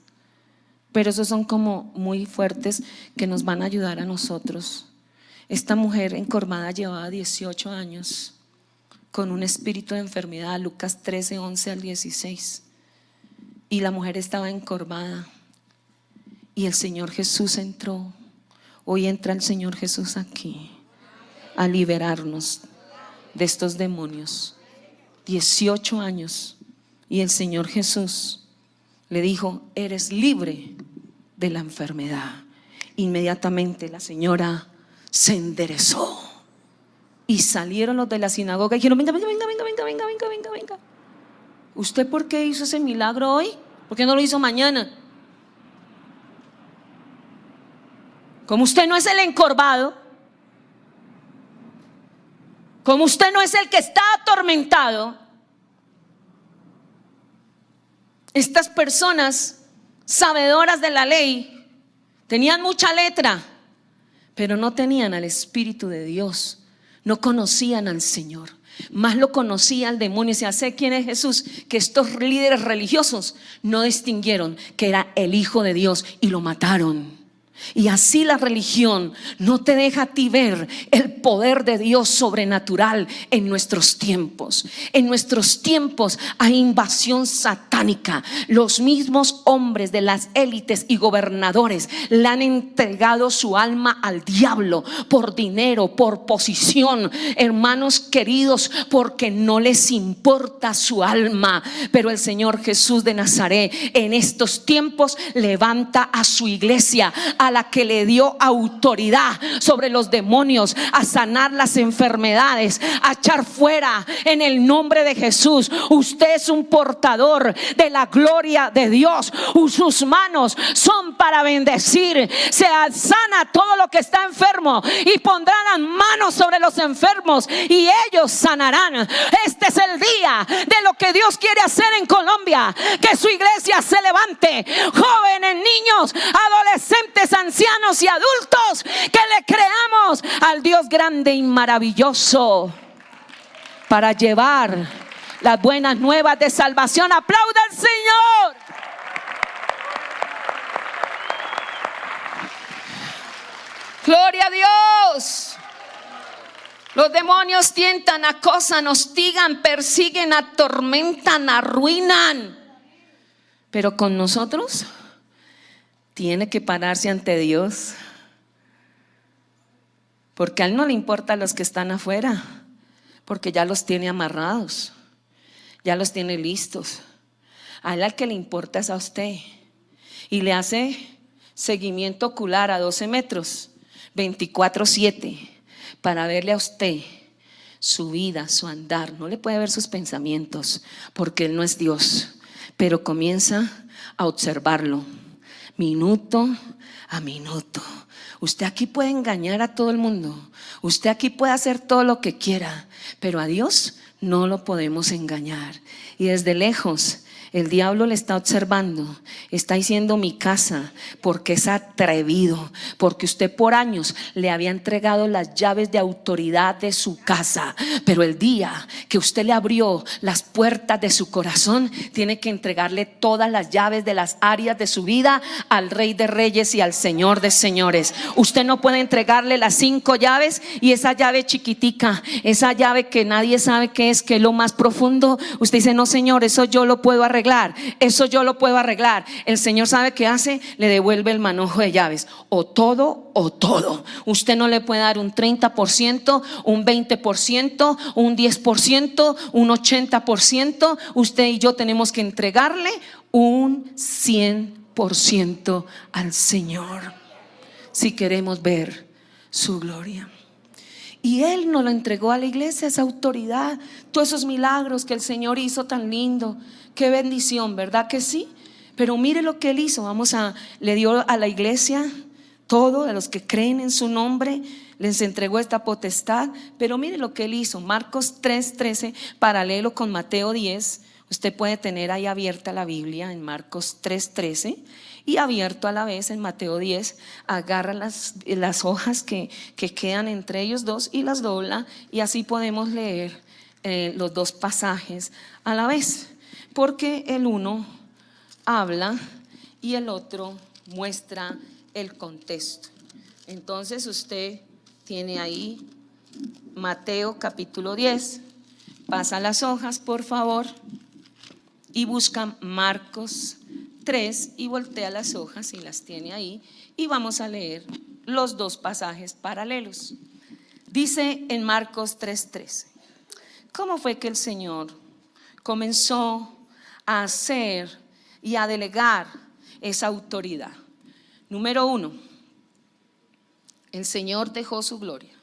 pero esos son como muy fuertes, que nos van a ayudar a nosotros. Esta mujer encorvada llevaba 18 años con un espíritu de enfermedad. Lucas 13, 11 al 16. Y la mujer estaba encorvada, y el Señor Jesús entró. Hoy entra el Señor Jesús aquí a liberarnos de estos demonios. 18 años, y el Señor Jesús le dijo: eres libre de la enfermedad. Inmediatamente la señora se enderezó y salieron los de la sinagoga y dijeron: venga. ¿Usted por qué hizo ese milagro hoy? ¿Por qué no lo hizo mañana? Como usted no es el encorvado, como usted no es el que está atormentado, estas personas sabedoras de la ley tenían mucha letra, pero no tenían al Espíritu de Dios, no conocían al Señor, más lo conocía el demonio. Y se hace quién es Jesús, que estos líderes religiosos no distinguieron que era el Hijo de Dios y lo mataron. Y así la religión no te deja a ti ver el poder de Dios sobrenatural en nuestros tiempos. En nuestros tiempos hay invasión satánica. Los mismos hombres de las élites y gobernadores le han entregado su alma al diablo por dinero, por posición, hermanos queridos, porque no les importa su alma. Pero el Señor Jesús de Nazaret en estos tiempos levanta a su iglesia, a la que le dio autoridad sobre los demonios, a sanar las enfermedades, a echar fuera en el nombre de Jesús. Usted es un portador de la gloria de Dios. Sus manos son para bendecir. Se sana todo lo que está enfermo y pondrán las manos sobre los enfermos y ellos sanarán. Este es el día de lo que Dios quiere hacer en Colombia, que su iglesia se levante, jóvenes, niños, adolescentes, ancianos y adultos, que le creamos al Dios grande y maravilloso para llevar las buenas nuevas de salvación. Aplauda al Señor. Gloria a Dios. Los demonios tientan, acosan, hostigan, persiguen, atormentan, arruinan, pero con nosotros tiene que pararse ante Dios, porque a Él no le importa a los que están afuera, porque ya los tiene amarrados, ya los tiene listos. A Él al que le importa es a usted, y le hace seguimiento ocular a 12 metros 24/7 para verle a usted su vida, su andar. No le puede ver sus pensamientos porque Él no es Dios, pero comienza a observarlo. minuto a minuto. Usted aquí puede engañar a todo el mundo, usted aquí puede hacer todo lo que quiera, pero a Dios no lo podemos engañar. Y desde lejos el diablo le está observando, está diciendo: mi casa, porque es atrevido, porque usted por años le había entregado las llaves de autoridad de su casa, pero el día que usted le abrió las puertas de su corazón, tiene que entregarle todas las llaves de las áreas de su vida al Rey de Reyes y al Señor de Señores. Usted no puede entregarle las 5 llaves y esa llave chiquitica, esa llave que nadie sabe qué es, que es lo más profundo. Usted dice: no, Señor, eso yo lo puedo arreglar, eso yo lo puedo arreglar. El Señor sabe qué hace, le devuelve el manojo de llaves, o todo o todo. Usted no le puede dar un 30%, un 20%, un 10%, un 80%. Usted y yo tenemos que entregarle un 100% al Señor si queremos ver su gloria. Y Él nos lo entregó a la iglesia, esa autoridad, todos esos milagros que el Señor hizo tan lindo. Qué bendición, ¿verdad que sí? Pero mire lo que Él hizo. Le dio a la iglesia todo, a los que creen en su nombre, les entregó esta potestad. Pero mire lo que Él hizo. Marcos 3:13, paralelo con Mateo 10. Usted puede tener ahí abierta la Biblia en Marcos 3:13 y abierto a la vez en Mateo 10. Agarra las hojas que quedan entre ellos dos y las dobla, y así podemos leer los dos pasajes a la vez, porque el uno habla y el otro muestra el contexto. Entonces usted tiene ahí Mateo capítulo 10, pasa las hojas por favor y busca Marcos 3 y voltea las hojas y las tiene ahí, y vamos a leer los dos pasajes paralelos. Dice en Marcos 3:13: ¿cómo fue que el Señor comenzó a hacer y a delegar esa autoridad? Número 1, el Señor dejó su gloria.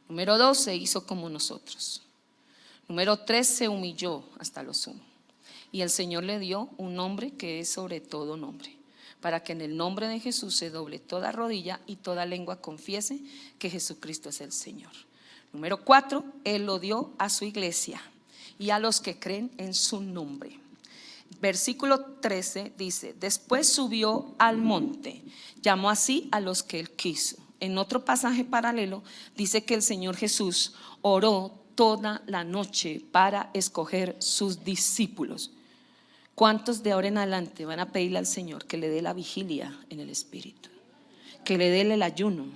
Número 2, se hizo como nosotros. Número 3, se humilló hasta lo sumo. Y el Señor le dio un nombre que es sobre todo nombre, para que en el nombre de Jesús se doble toda rodilla y toda lengua confiese que Jesucristo es el Señor. Número 4, Él lo dio a su iglesia y a los que creen en su nombre. Versículo 13 dice: después subió al monte, llamó así a los que Él quiso. En otro pasaje paralelo dice que el Señor Jesús oró toda la noche para escoger sus discípulos. ¿Cuántos de ahora en adelante van a pedirle al Señor que le dé la vigilia en el Espíritu, que le dé el ayuno,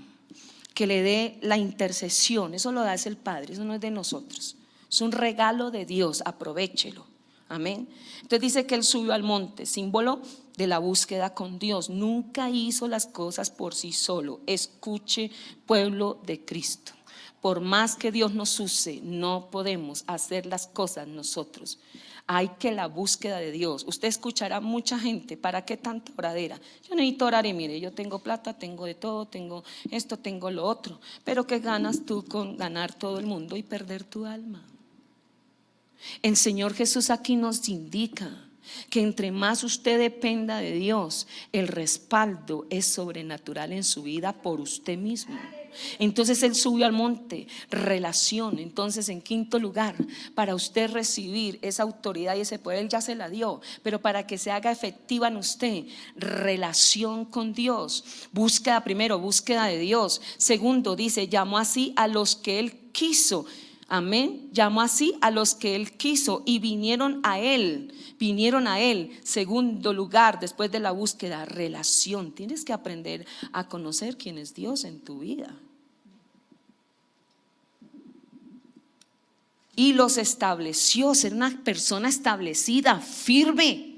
que le dé la intercesión? Eso lo da el Padre, eso no es de nosotros, es un regalo de Dios, aprovéchelo. Amén. Entonces dice que Él subió al monte, símbolo de la búsqueda con Dios. Nunca hizo las cosas por sí solo. Escuche, pueblo de Cristo, por más que Dios nos use, no podemos hacer las cosas nosotros. Hay que la búsqueda de Dios. Usted escuchará mucha gente: ¿para qué tanta oradera? Yo necesito orar y mire, yo tengo plata, tengo de todo, tengo esto, tengo lo otro. Pero ¿qué ganas tú con ganar todo el mundo y perder tu alma? El Señor Jesús aquí nos indica que entre más usted dependa de Dios, el respaldo es sobrenatural en su vida por usted mismo. Entonces Él subió al monte, relación. Entonces, en quinto lugar, para usted recibir esa autoridad y ese poder, Él ya se la dio, pero para que se haga efectiva en usted, relación con Dios. Búsqueda primero, búsqueda de Dios. Segundo, dice, llamó así a los que Él quiso. Amén. Llamó así a los que Él quiso y vinieron a Él. Segundo lugar, después de la búsqueda, relación. Tienes que aprender a conocer quién es Dios en tu vida. Y los estableció, ser una persona establecida, firme,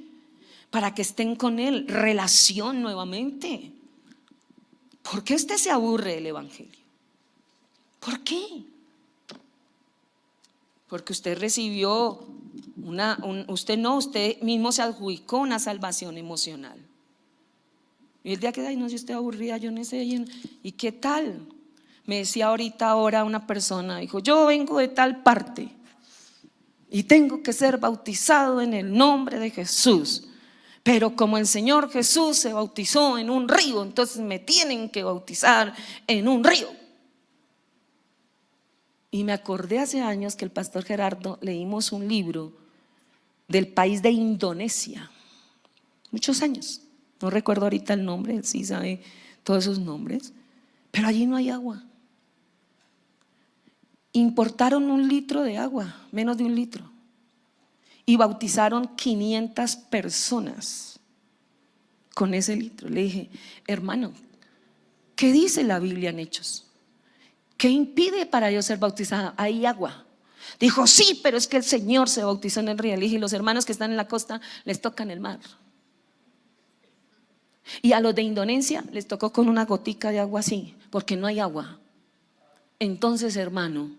para que estén con Él. Relación nuevamente. ¿Por qué usted se aburre del evangelio? ¿Por qué? Porque usted recibió usted mismo se adjudicó una salvación emocional. Y el día que, ay no, yo estoy aburrida, yo no sé, ¿y qué tal? Me decía ahora una persona, dijo: yo vengo de tal parte y tengo que ser bautizado en el nombre de Jesús. Pero como el Señor Jesús se bautizó en un río, entonces me tienen que bautizar en un río. Y me acordé hace años que el pastor Gerardo leímos un libro del país de Indonesia, muchos años, no recuerdo ahorita el nombre, él sí sabe todos esos nombres, pero allí no hay agua. Importaron 1 litro de agua, menos de 1 litro, y bautizaron 500 personas con ese litro. Le dije: hermano, ¿qué dice la Biblia en Hechos? ¿Qué impide para yo ser bautizada? Hay agua. Dijo: sí, pero es que el Señor se bautizó en el río. Le dije: los hermanos que están en la costa les tocan el mar, y a los de Indonesia les tocó con una gotica de agua así, porque no hay agua. Entonces, hermano,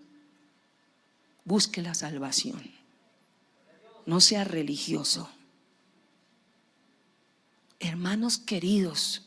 busque la salvación, no sea religioso. Hermanos queridos,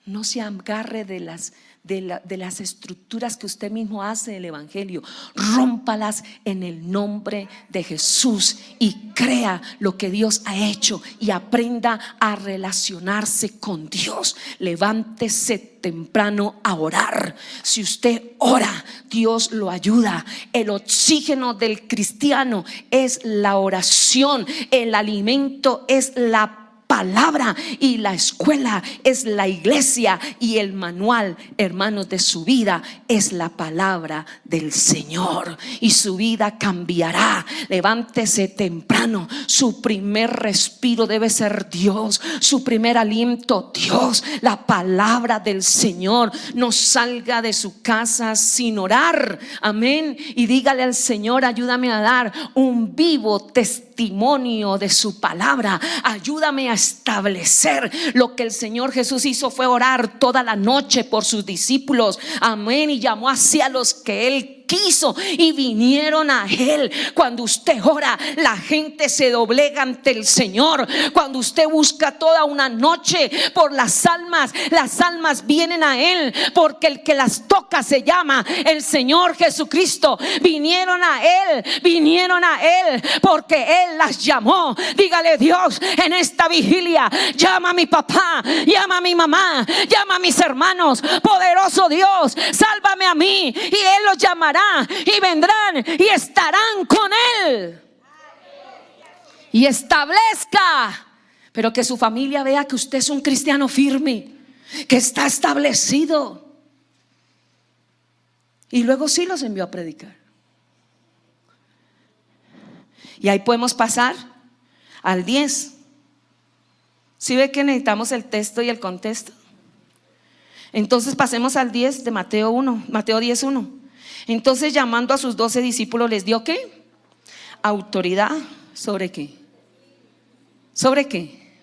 no se agarre de las estructuras que usted mismo hace del evangelio. Rómpalas en el nombre de Jesús y crea lo que Dios ha hecho y aprenda a relacionarse con Dios. Levántese temprano a orar. Si usted ora, Dios lo ayuda. El oxígeno del cristiano es la oración, el alimento es la palabra, y la escuela es la iglesia, y el manual, hermanos, de su vida es la palabra del Señor, y su vida cambiará. Levántese temprano. Su primer respiro debe ser Dios, su primer aliento Dios, la palabra del Señor. No salga de su casa sin orar, amén, y dígale al Señor: ayúdame a dar un vivo testimonio de su palabra. Ayúdame a establecer lo que el Señor Jesús hizo, fue orar toda la noche por sus discípulos, amén, y llamó hacia los que Él quiso y vinieron a Él. Cuando usted ora, la gente se doblega ante el Señor. Cuando usted busca toda una noche por las almas vienen a Él, porque el que las toca se llama el Señor Jesucristo. Vinieron a Él porque Él las llamó. Dígale: Dios, en esta vigilia llama a mi papá, llama a mi mamá, llama a mis hermanos. Poderoso Dios, sálvame a mí, y Él los llamará, y vendrán y estarán con Él. Y establezca, pero que su familia vea que usted es un cristiano firme, que está establecido. Y luego sí los envió a predicar. Y ahí podemos pasar al 10. ¿Sí ve que necesitamos el texto y el contexto? Entonces pasemos al 10 de Mateo 10:1. Entonces, llamando a sus 12 discípulos, les dio ¿qué? Autoridad. ¿Sobre qué? ¿Sobre qué?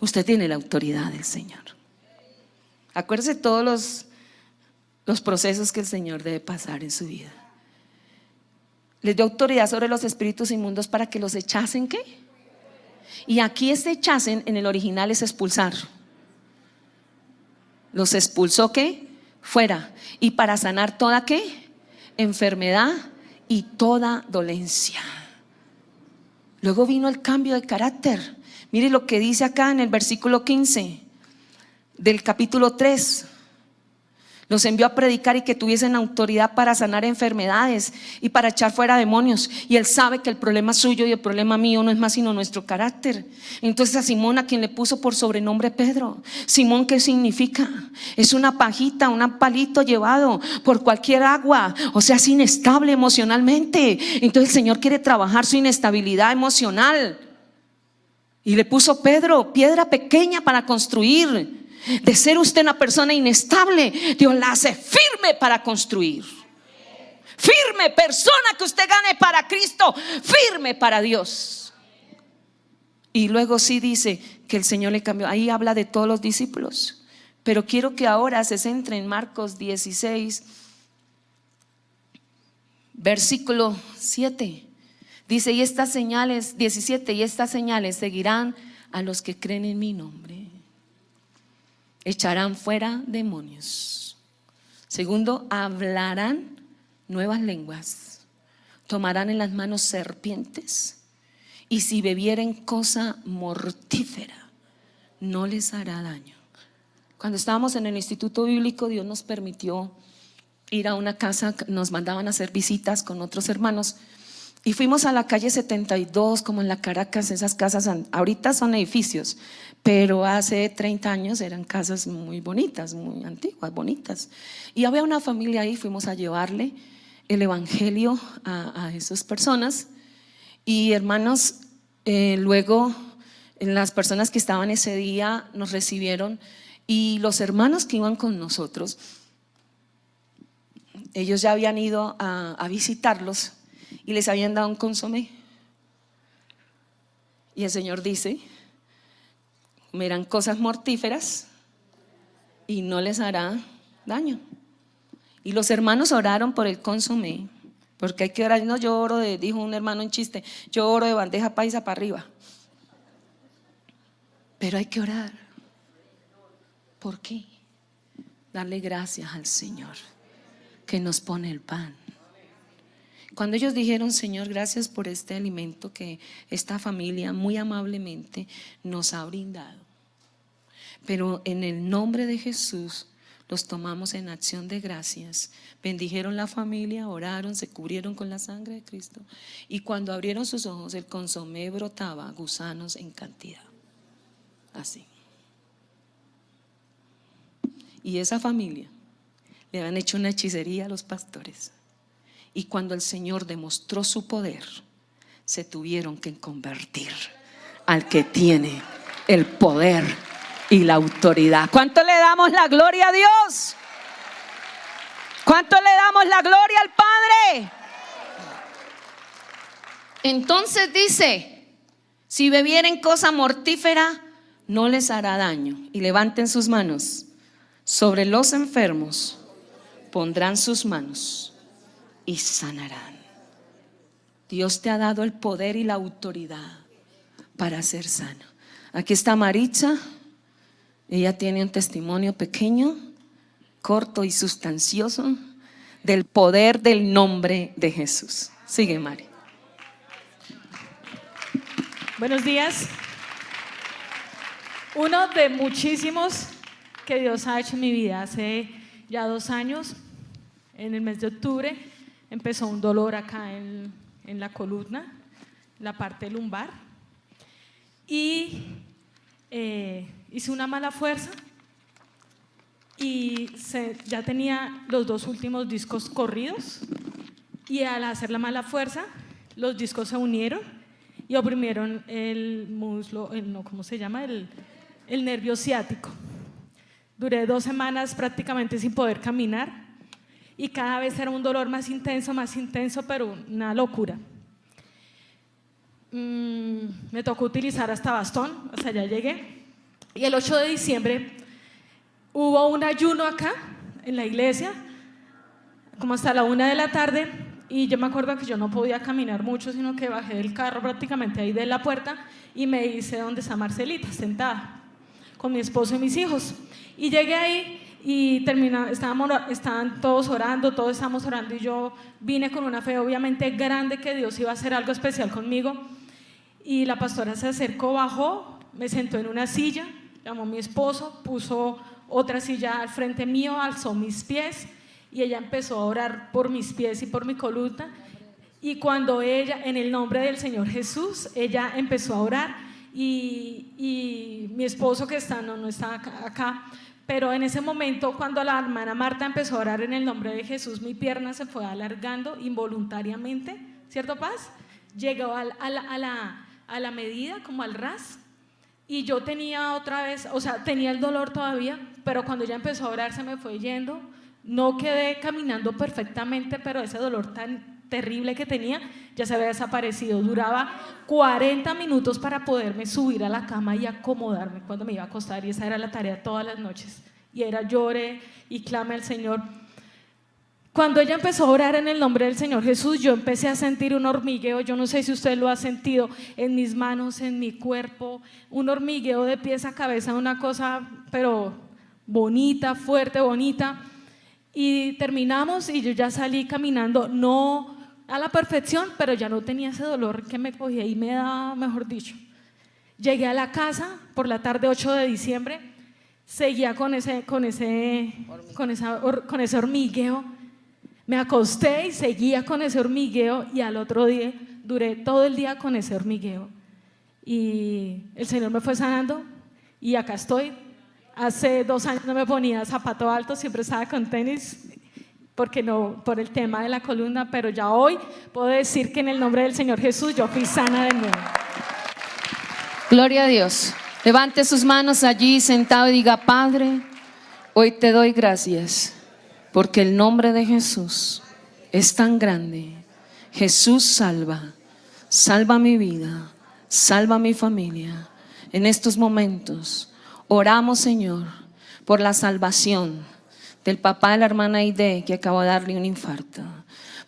Usted tiene la autoridad del Señor. Acuérdese de todos los procesos que el Señor debe pasar en su vida. Les dio autoridad sobre los espíritus inmundos para que los echasen ¿qué? Y aquí este echasen en el original es expulsar. Los expulsó ¿qué? Fuera. Y para sanar toda ¿qué? Enfermedad y toda dolencia. Luego vino el cambio de carácter. Mire lo que dice acá en el versículo 15 del capítulo 3. Los envió a predicar y que tuviesen autoridad para sanar enfermedades y para echar fuera demonios. Y Él sabe que el problema suyo y el problema mío no es más sino nuestro carácter. Entonces a Simón, a quien le puso por sobrenombre Pedro. Simón, ¿qué significa? Es una pajita, un palito llevado por cualquier agua. O sea, es inestable emocionalmente. Entonces el Señor quiere trabajar su inestabilidad emocional. Y le puso Pedro, piedra pequeña para construir. De ser usted una persona inestable, Dios la hace firme para construir. Firme, persona que usted gane para Cristo, firme para Dios. Y luego sí dice que el Señor le cambió. Ahí habla de todos los discípulos. Pero quiero que ahora se centre en Marcos 16, versículo 7. Dice: y estas señales, 17, y estas señales seguirán a los que creen en mi nombre. Echarán fuera demonios. Segundo, hablarán nuevas lenguas. Tomarán en las manos serpientes. y si bebieren cosa mortífera, no les hará daño. Cuando estábamos en el instituto bíblico, Dios nos permitió ir a una casa, nos mandaban a hacer visitas con otros hermanos y fuimos a la calle 72, como en la Caracas. Esas casas ahorita son edificios, pero hace 30 años eran casas muy bonitas, muy antiguas, bonitas. Y había una familia ahí, fuimos a llevarle el evangelio a esas personas. Y hermanos, luego las personas que estaban ese día nos recibieron, y los hermanos que iban con nosotros, ellos ya habían ido a visitarlos y les habían dado un consomé. Y el Señor dice: comerán cosas mortíferas y no les hará daño. Y los hermanos oraron por el consomé, porque hay que orar. No, yo oro dijo un hermano en chiste, yo oro de bandeja paisa para arriba. Pero hay que orar. ¿Por qué? Darle gracias al Señor que nos pone el pan. Cuando ellos dijeron: Señor, gracias por este alimento que esta familia muy amablemente nos ha brindado, pero en el nombre de Jesús los tomamos en acción de gracias. Bendijeron la familia, oraron, se cubrieron con la sangre de Cristo, y cuando abrieron sus ojos, el consomé brotaba gusanos en cantidad, así. Y esa familia le habían hecho una hechicería a los pastores, y cuando el Señor demostró su poder, se tuvieron que convertir al que tiene el poder y la autoridad. ¿Cuánto le damos la gloria a Dios? ¿Cuánto le damos la gloria al Padre? Entonces dice: si bebieren cosa mortífera, no les hará daño. Y levanten sus manos. Sobre los enfermos pondrán sus manos y sanarán. Dios te ha dado el poder y la autoridad para ser sano. Aquí está Maritza. Ella tiene un testimonio pequeño, corto y sustancioso del poder del nombre de Jesús. Sigue, Mari. Buenos días. Uno de muchísimos que Dios ha hecho en mi vida. Hace ya 2 años, en el mes de octubre, empezó un dolor acá en la columna, la parte lumbar, y hice una mala fuerza y ya tenía los 2 últimos discos corridos, y al hacer la mala fuerza los discos se unieron y oprimieron el muslo, ¿cómo se llama? El nervio ciático. Duré 2 semanas prácticamente sin poder caminar, y cada vez era un dolor más intenso, pero una locura. Me tocó utilizar hasta bastón, hasta allá llegué. Y el 8 de diciembre hubo un ayuno acá en la iglesia, como hasta la 1 de la tarde, y yo me acuerdo que yo no podía caminar mucho, sino que bajé del carro prácticamente ahí de la puerta y me hice donde está Marcelita, sentada con mi esposo y mis hijos. Y llegué ahí y estaban todos orando, todos estábamos orando, y yo vine con una fe obviamente grande que Dios iba a hacer algo especial conmigo. Y la pastora se acercó, bajó, me sentó en una silla, llamó a mi esposo, puso otra silla al frente mío, alzó mis pies y ella empezó a orar por mis pies y por mi columna. Y cuando ella, en el nombre del Señor Jesús, ella empezó a orar, y mi esposo, que no está acá, pero en ese momento, cuando la hermana Marta empezó a orar en el nombre de Jesús, mi pierna se fue alargando involuntariamente, ¿cierto, Paz? Llegó a la medida, como al ras, y yo tenía otra vez, o sea, tenía el dolor todavía, pero cuando ella empezó a orar se me fue yendo. No quedé caminando perfectamente, pero ese dolor tan terrible que tenía ya se había desaparecido. Duraba 40 minutos para poderme subir a la cama y acomodarme cuando me iba a acostar, y esa era la tarea todas las noches, y era llore y clame al Señor. Cuando ella empezó a orar en el nombre del Señor Jesús, yo empecé a sentir un hormigueo. Yo no sé si usted lo ha sentido en mis manos, en mi cuerpo, un hormigueo de pies a cabeza, una cosa pero bonita, fuerte, bonita. Y terminamos y yo ya salí caminando, no a la perfección, pero ya no tenía ese dolor que me cogía y me daba, mejor dicho. Llegué a la casa por la tarde 8 de diciembre, seguía con ese hormigueo. Me acosté y seguía con ese hormigueo y al otro día duré todo el día con ese hormigueo. Y el Señor me fue sanando y acá estoy. Hace 2 años no me ponía zapato alto, siempre estaba con tenis porque no, por el tema de la columna, pero ya hoy puedo decir que en el nombre del Señor Jesús yo fui sana de nuevo. Gloria a Dios. Levante sus manos allí sentado y diga: Padre, hoy te doy gracias porque el nombre de Jesús es tan grande. Jesús salva, salva mi vida, salva mi familia. En estos momentos oramos, Señor, por la salvación del papá de la hermana Aide, que acaba de darle un infarto,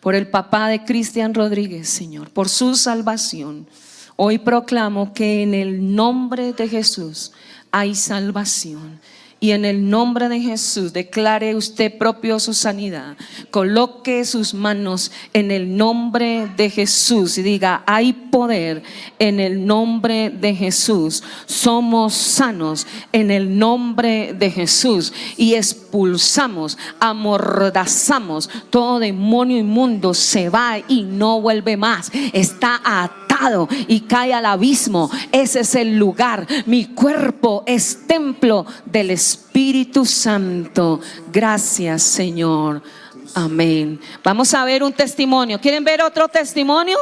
por el papá de Cristian Rodríguez, Señor, por su salvación. Hoy proclamo que en el nombre de Jesús hay salvación. Y en el nombre de Jesús declare usted propio su sanidad. Coloque sus manos en el nombre de Jesús y diga: hay poder en el nombre de Jesús. Somos sanos en el nombre de Jesús. Y expulsamos, amordazamos todo demonio inmundo. Se va y no vuelve más. Está atado y cae al abismo. Ese es el lugar. Mi cuerpo es templo del Espíritu Santo. Gracias, Señor. Amén. Vamos a ver un testimonio. ¿Quieren ver otro testimonio?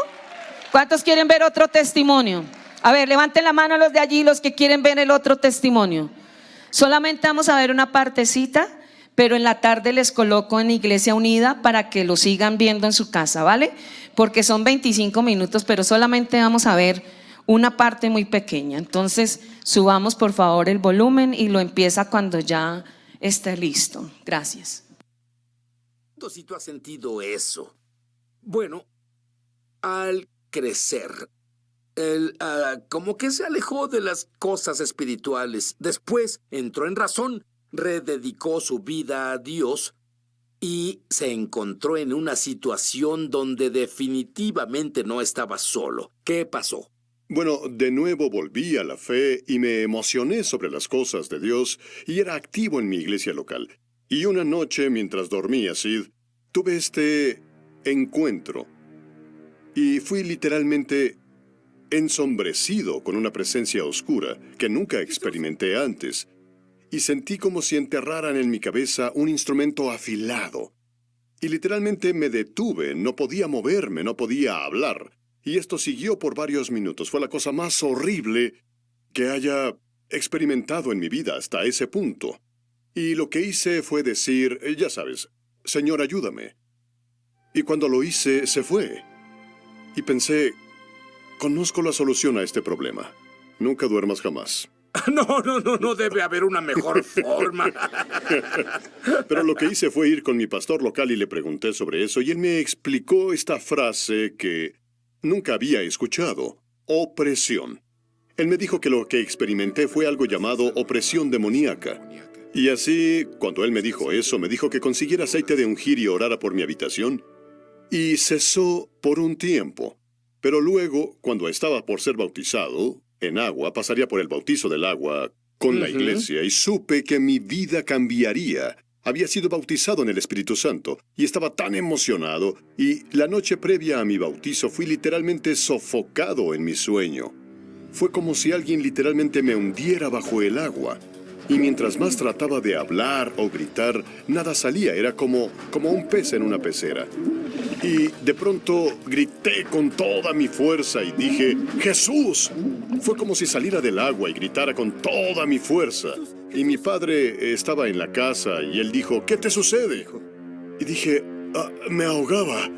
¿Cuántos quieren ver otro testimonio? A ver, levanten la mano los de allí, los que quieren ver el otro testimonio. Solamente vamos a ver una partecita, pero en la tarde les coloco en Iglesia Unida para que lo sigan viendo en su casa, ¿vale? Porque son 25 minutos, pero solamente vamos a ver una parte muy pequeña. Entonces subamos por favor el volumen y lo empieza cuando ya esté listo. Gracias. Si tú has sentido eso. Bueno, al crecer, él como que se alejó de las cosas espirituales. Después entró en razón, rededicó su vida a Dios y se encontró en una situación donde definitivamente no estaba solo. ¿Qué pasó? Bueno, de nuevo volví a la fe y me emocioné sobre las cosas de Dios y era activo en mi iglesia local. Y una noche, mientras dormía, Sid, tuve este encuentro y fui literalmente ensombrecido con una presencia oscura que nunca experimenté antes. Y sentí como si enterraran en mi cabeza un instrumento afilado. Y literalmente me detuve, no podía moverme, no podía hablar. Y esto siguió por varios minutos. Fue la cosa más horrible que haya experimentado en mi vida hasta ese punto. Y lo que hice fue decir, ya sabes, Señor, ayúdame. Y cuando lo hice, se fue. Y pensé, conozco la solución a este problema. Nunca duermas jamás. No debe haber una mejor forma. Pero lo que hice fue ir con mi pastor local y le pregunté sobre eso, y él me explicó esta frase que nunca había escuchado: opresión. Él me dijo que lo que experimenté fue algo llamado opresión demoníaca. Y así, cuando él me dijo eso, me dijo que consiguiera aceite de ungir y orara por mi habitación. Y cesó por un tiempo. Pero luego, cuando estaba por ser bautizado en agua, pasaría por el bautizo del agua con la iglesia y supe que mi vida cambiaría. Había sido bautizado en el Espíritu Santo y estaba tan emocionado, y la noche previa a mi bautizo fui literalmente sofocado en mi sueño. Fue como si alguien literalmente me hundiera bajo el agua. Y mientras más trataba de hablar o gritar, nada salía. Era como un pez en una pecera. Y de pronto grité con toda mi fuerza y dije, ¡Jesús! Fue como si saliera del agua y gritara con toda mi fuerza. Y mi padre estaba en la casa y él dijo, ¿qué te sucede? Y dije, me ahogaba.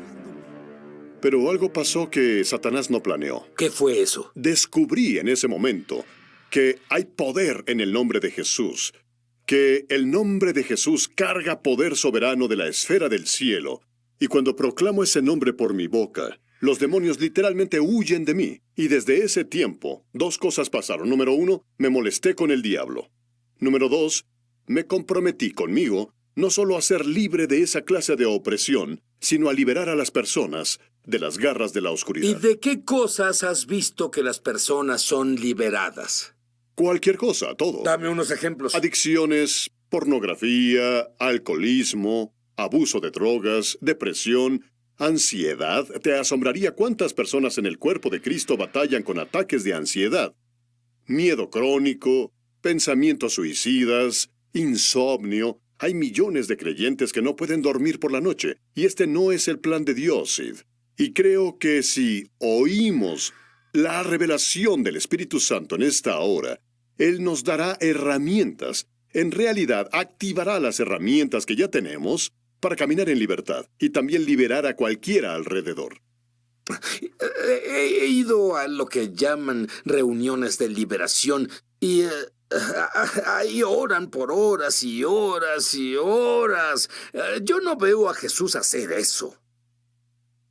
Pero algo pasó que Satanás no planeó. ¿Qué fue eso? Descubrí en ese momento que hay poder en el nombre de Jesús, que el nombre de Jesús carga poder soberano de la esfera del cielo, y cuando proclamo ese nombre por mi boca, los demonios literalmente huyen de mí. Y desde ese tiempo, 2 cosas pasaron. Número 1, me molesté con el diablo. Número 2, me comprometí conmigo no solo a ser libre de esa clase de opresión, sino a liberar a las personas de las garras de la ¿Y oscuridad. de qué cosas has visto que las personas son liberadas? Cualquier cosa, todo. Dame unos ejemplos. Adicciones, pornografía, alcoholismo, abuso de drogas, depresión, ansiedad. Te asombraría cuántas personas en el cuerpo de Cristo batallan con ataques de ansiedad. Miedo crónico, pensamientos suicidas, insomnio. Hay millones de creyentes que no pueden dormir por la noche, y este no es el plan de Dios, Sid. Y creo que si oímos la revelación del Espíritu Santo en esta hora, Él nos dará herramientas. En realidad, activará las herramientas que ya tenemos para caminar en libertad y también liberar a cualquiera alrededor. He ido a lo que llaman reuniones de liberación y ahí oran por horas y horas y horas. Yo no veo a Jesús hacer eso.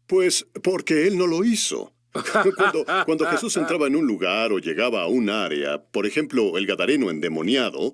Pues porque Él no lo hizo. Cuando Jesús entraba en un lugar o llegaba a un área, por ejemplo, el gadareno endemoniado,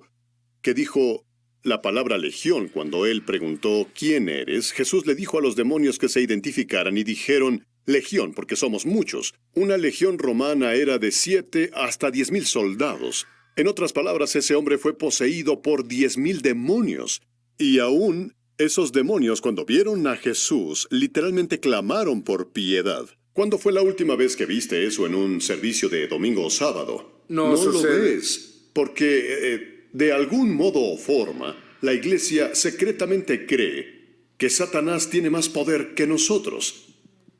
que dijo la palabra legión cuando Él preguntó ¿quién eres?, Jesús le dijo a los demonios que se identificaran y dijeron legión, porque somos muchos. Una legión romana era de 7 hasta 10,000 soldados. En otras palabras, ese hombre fue poseído por 10,000 demonios. Y aún esos demonios, cuando vieron a Jesús, literalmente clamaron por piedad. ¿Cuándo fue la última vez que viste eso en un servicio de domingo o sábado? No lo sucede. ves, porque de algún modo o forma, la iglesia secretamente cree que Satanás tiene más poder que nosotros.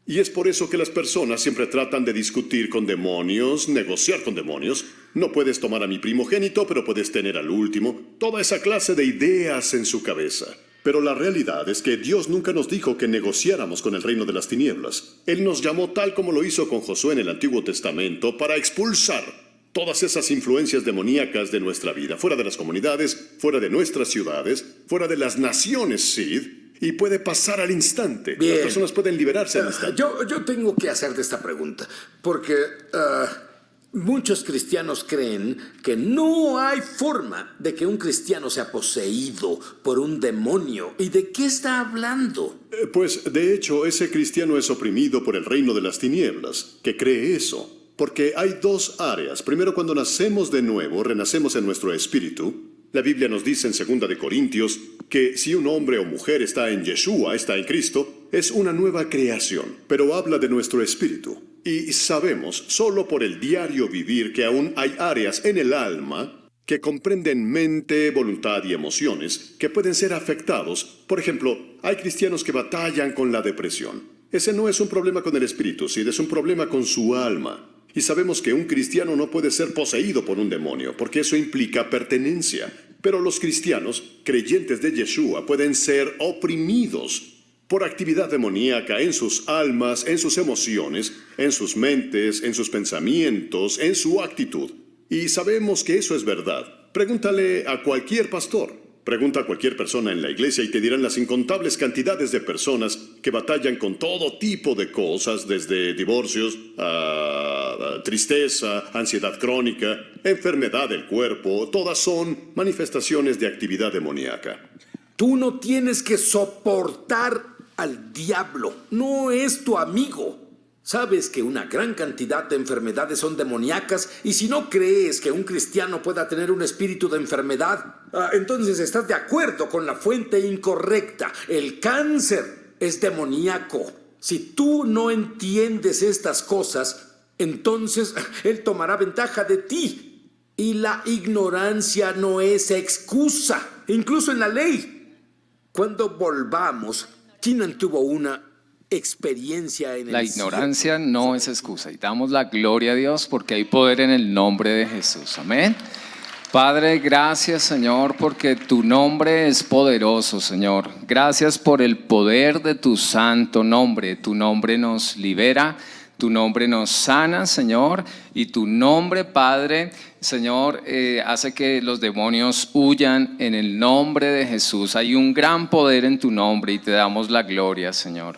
Y es por eso que las personas siempre tratan de discutir con demonios, negociar con demonios. No puedes tomar a mi primogénito, pero puedes tener al último. Toda esa clase de ideas en su cabeza. Pero la realidad es que Dios nunca nos dijo que negociáramos con el reino de las tinieblas. Él nos llamó tal como lo hizo con Josué en el Antiguo Testamento para expulsar todas esas influencias demoníacas de nuestra vida, fuera de las comunidades, fuera de nuestras ciudades, fuera de las naciones, Sid, y puede pasar al instante. Bien. Las personas pueden liberarse al instante. Yo tengo que hacerte esta pregunta, porque muchos cristianos creen que no hay forma de que un cristiano sea poseído por un demonio. ¿Y de qué está hablando? Pues, de hecho, ese cristiano es oprimido por el reino de las tinieblas, que cree eso. Porque hay dos áreas. Primero, cuando nacemos de nuevo, renacemos en nuestro espíritu. La Biblia nos dice en 2 de Corintios que si un hombre o mujer está en Yeshua, está en Cristo, es una nueva creación. Pero habla de nuestro espíritu. Y sabemos, solo por el diario vivir, que aún hay áreas en el alma que comprenden mente, voluntad y emociones que pueden ser afectados. Por ejemplo, hay cristianos que batallan con la depresión. Ese no es un problema con el espíritu, Sid, es un problema con su alma. Y sabemos que un cristiano no puede ser poseído por un demonio, porque eso implica pertenencia. Pero los cristianos, creyentes de Yeshua, pueden ser oprimidos por actividad demoníaca en sus almas, en sus emociones, en sus mentes, en sus pensamientos, en su actitud. Y sabemos que eso es verdad. Pregúntale a cualquier pastor. Pregunta a cualquier persona en la iglesia y te dirán las incontables cantidades de personas que batallan con todo tipo de cosas, desde divorcios, a tristeza, ansiedad crónica, enfermedad del cuerpo. Todas son manifestaciones de actividad demoníaca. Tú no tienes que soportar al diablo. No es tu amigo. Sabes que una gran cantidad de enfermedades son demoníacas, y si no crees que un cristiano pueda tener un espíritu de enfermedad, entonces estás de acuerdo con la fuente incorrecta. El cáncer es demoníaco. Si tú no entiendes estas cosas, entonces él tomará ventaja de ti. Y la ignorancia no es excusa, incluso en la ley. Cuando volvamos, Keenan tuvo una experiencia en La ignorancia no es excusa, y damos la gloria a Dios porque hay poder en el nombre de Jesús. Amén. Padre, gracias, Señor, porque tu nombre es poderoso, Señor. Gracias por el poder de tu santo nombre. Tu nombre nos libera, tu nombre nos sana, Señor, y tu nombre, Padre, Señor, hace que los demonios huyan en el nombre de Jesús. Hay un gran poder en tu nombre y te damos la gloria, Señor.